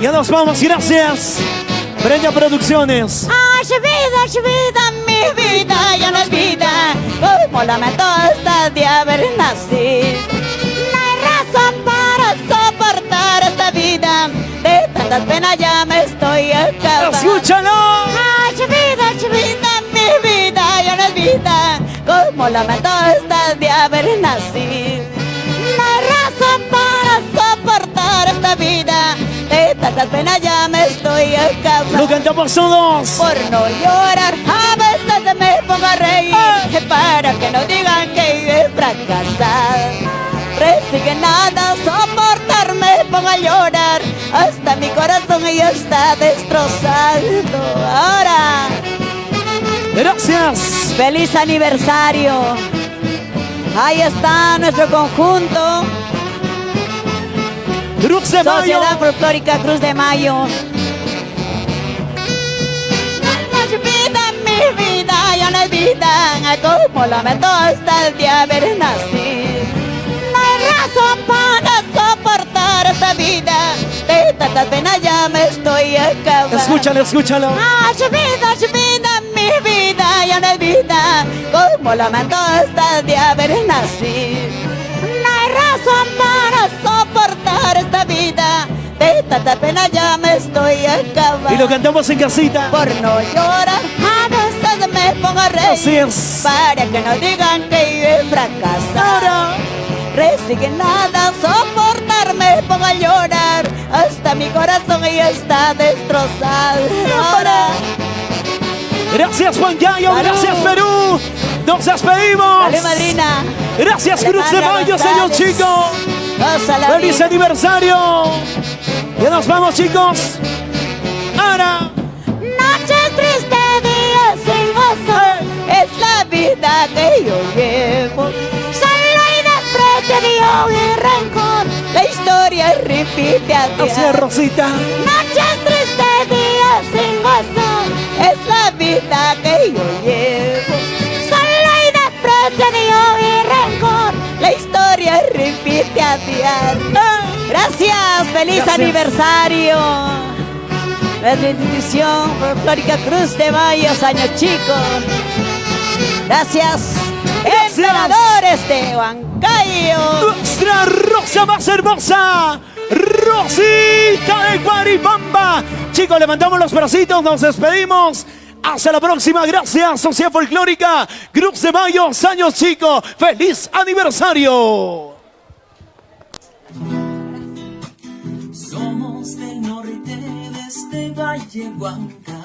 Ya nos vamos, gracias. Brenda Producciones. Vida, mi vida, ya no es vida. Como lamento hasta de haber nacido. No hay razón para soportar esta vida. De tantas penas ya me estoy acabando. Escúchalo. Vida, mi vida, ya no es vida. Como lamento hasta de haber nacido. No hay razón para soportar esta vida. De tantas penas ya me estoy acabando. Lo cantamos todos. Por no llorar, a veces me pongo a reír para que no digan que he fracasado. Resignada a soportarme, pongo a llorar, hasta mi corazón ya está destrozado. Ahora, Gracias. feliz aniversario. Ahí está nuestro conjunto. Cruz de Mayo. Sociedad Folclórica Cruz de Mayo. Mi vida ya no es vida, como lamento hasta el día de haber nacido. No hay razón para soportar esta vida, de tantas penas ya me estoy acabando. Escúchalo, escúchalo. Vida, mi vida ya no es vida, como lamento hasta el día de haber nacido. No hay razón para soportar esta vida, de tanta pena ya me estoy acabando. Y lo cantamos en casita. Por no llorar, a veces me pongo a reír. Así es. Para que no digan que yo he fracasado. Ahora. Resignada a soportarme, pongo a llorar, hasta mi corazón ya está destrozado. Ahora, Gracias Juan Yayo, Salud. gracias Perú. Nos despedimos. dale madrina. Gracias Cruz de Alejandra Mayo, señor González. chico. Gózala, Feliz vida. aniversario. Ya nos vamos, chicos. Ahora. Noches tristes, días sin gozo, es la vida que yo llevo. Solo hay desprecio, odio y rencor, la historia repite a Así es, diario. Rosita. Noches tristes, días sin gozo, es la vida que yo llevo. Solo hay desprecio, odio y rencor, la historia repite a diario. Gracias, feliz Gracias. aniversario. Nuestra institución folclórica Cruz de Mayo, años chicos. Gracias. Gracias. Emperadores de Huancayo. Nuestra rosa más hermosa, Rosita de Guaribamba. Chicos, levantamos los bracitos, nos despedimos. Hasta la próxima, gracias, Sociedad Folclórica Cruz de Mayo, años chicos. ¡Feliz aniversario! Somos del norte de este Valle Huanca,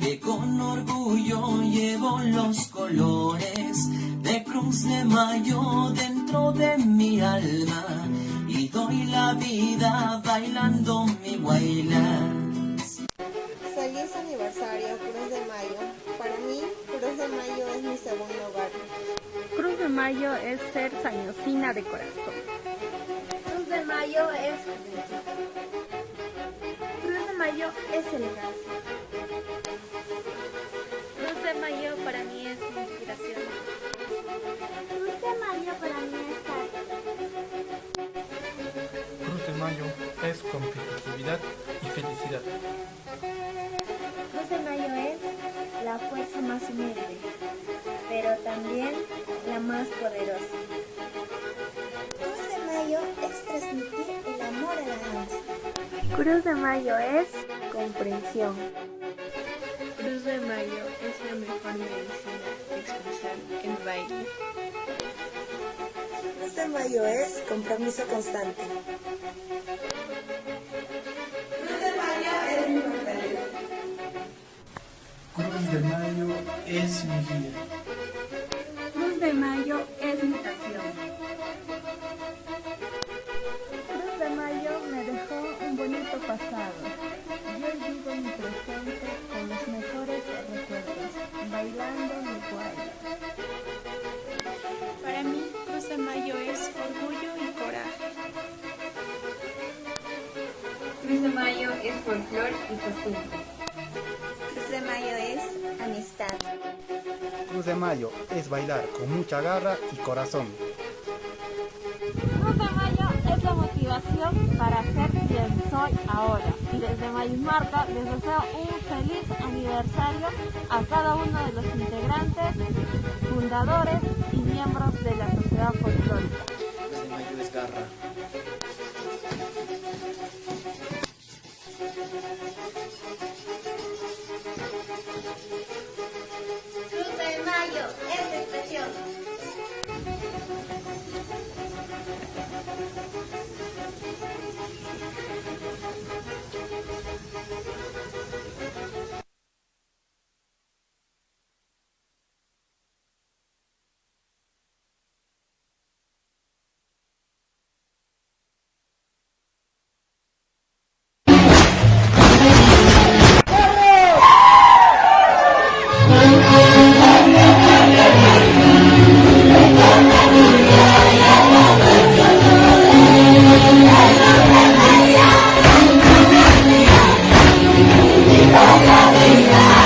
que con orgullo llevo los colores de Cruz de Mayo dentro de mi alma, y doy la vida bailando mi guayla. Feliz aniversario, Cruz de Mayo. Para mí, Cruz de Mayo es mi segundo hogar. Mayo es ser sañosina de corazón. Cruz de Mayo es Cruz de Mayo es elegancia. Cruz de Mayo para mí es mi inspiración. Cruz de Mayo para mí es arte. Cruz de Mayo es competitividad y felicidad. Cruz de Mayo es la fuerza más humilde, pero también la más poderosa. Cruz de Mayo es transmitir el amor a la danza. Cruz de Mayo es comprensión. Cruz de Mayo es la mejor medicina de expresión en baile. Cruz de Mayo es compromiso constante. Cruz de Mayo es mi fortaleza. Cruz de Mayo es mi guía. Cruz de Mayo es mi pasión. Cruz de Mayo me dejó un bonito pasado. Yo vivo mi presente con los mejores recuerdos, bailando mi guaya. Para mí, Cruz de Mayo es orgullo y coraje. Cruz de Mayo es folclor y costumbre. Cruz de Mayo es amistad. Cruz de Mayo es bailar con mucha garra y corazón. Cruz de Mayo es la motivación para ser quien soy ahora. Y desde Mayismarca les deseo un feliz aniversario a cada uno de los integrantes, fundadores y miembros de la Sociedad Folclórica. Cruz de Mayo es garra. Cruz de Mayo es expresión. ¡Viva la vida!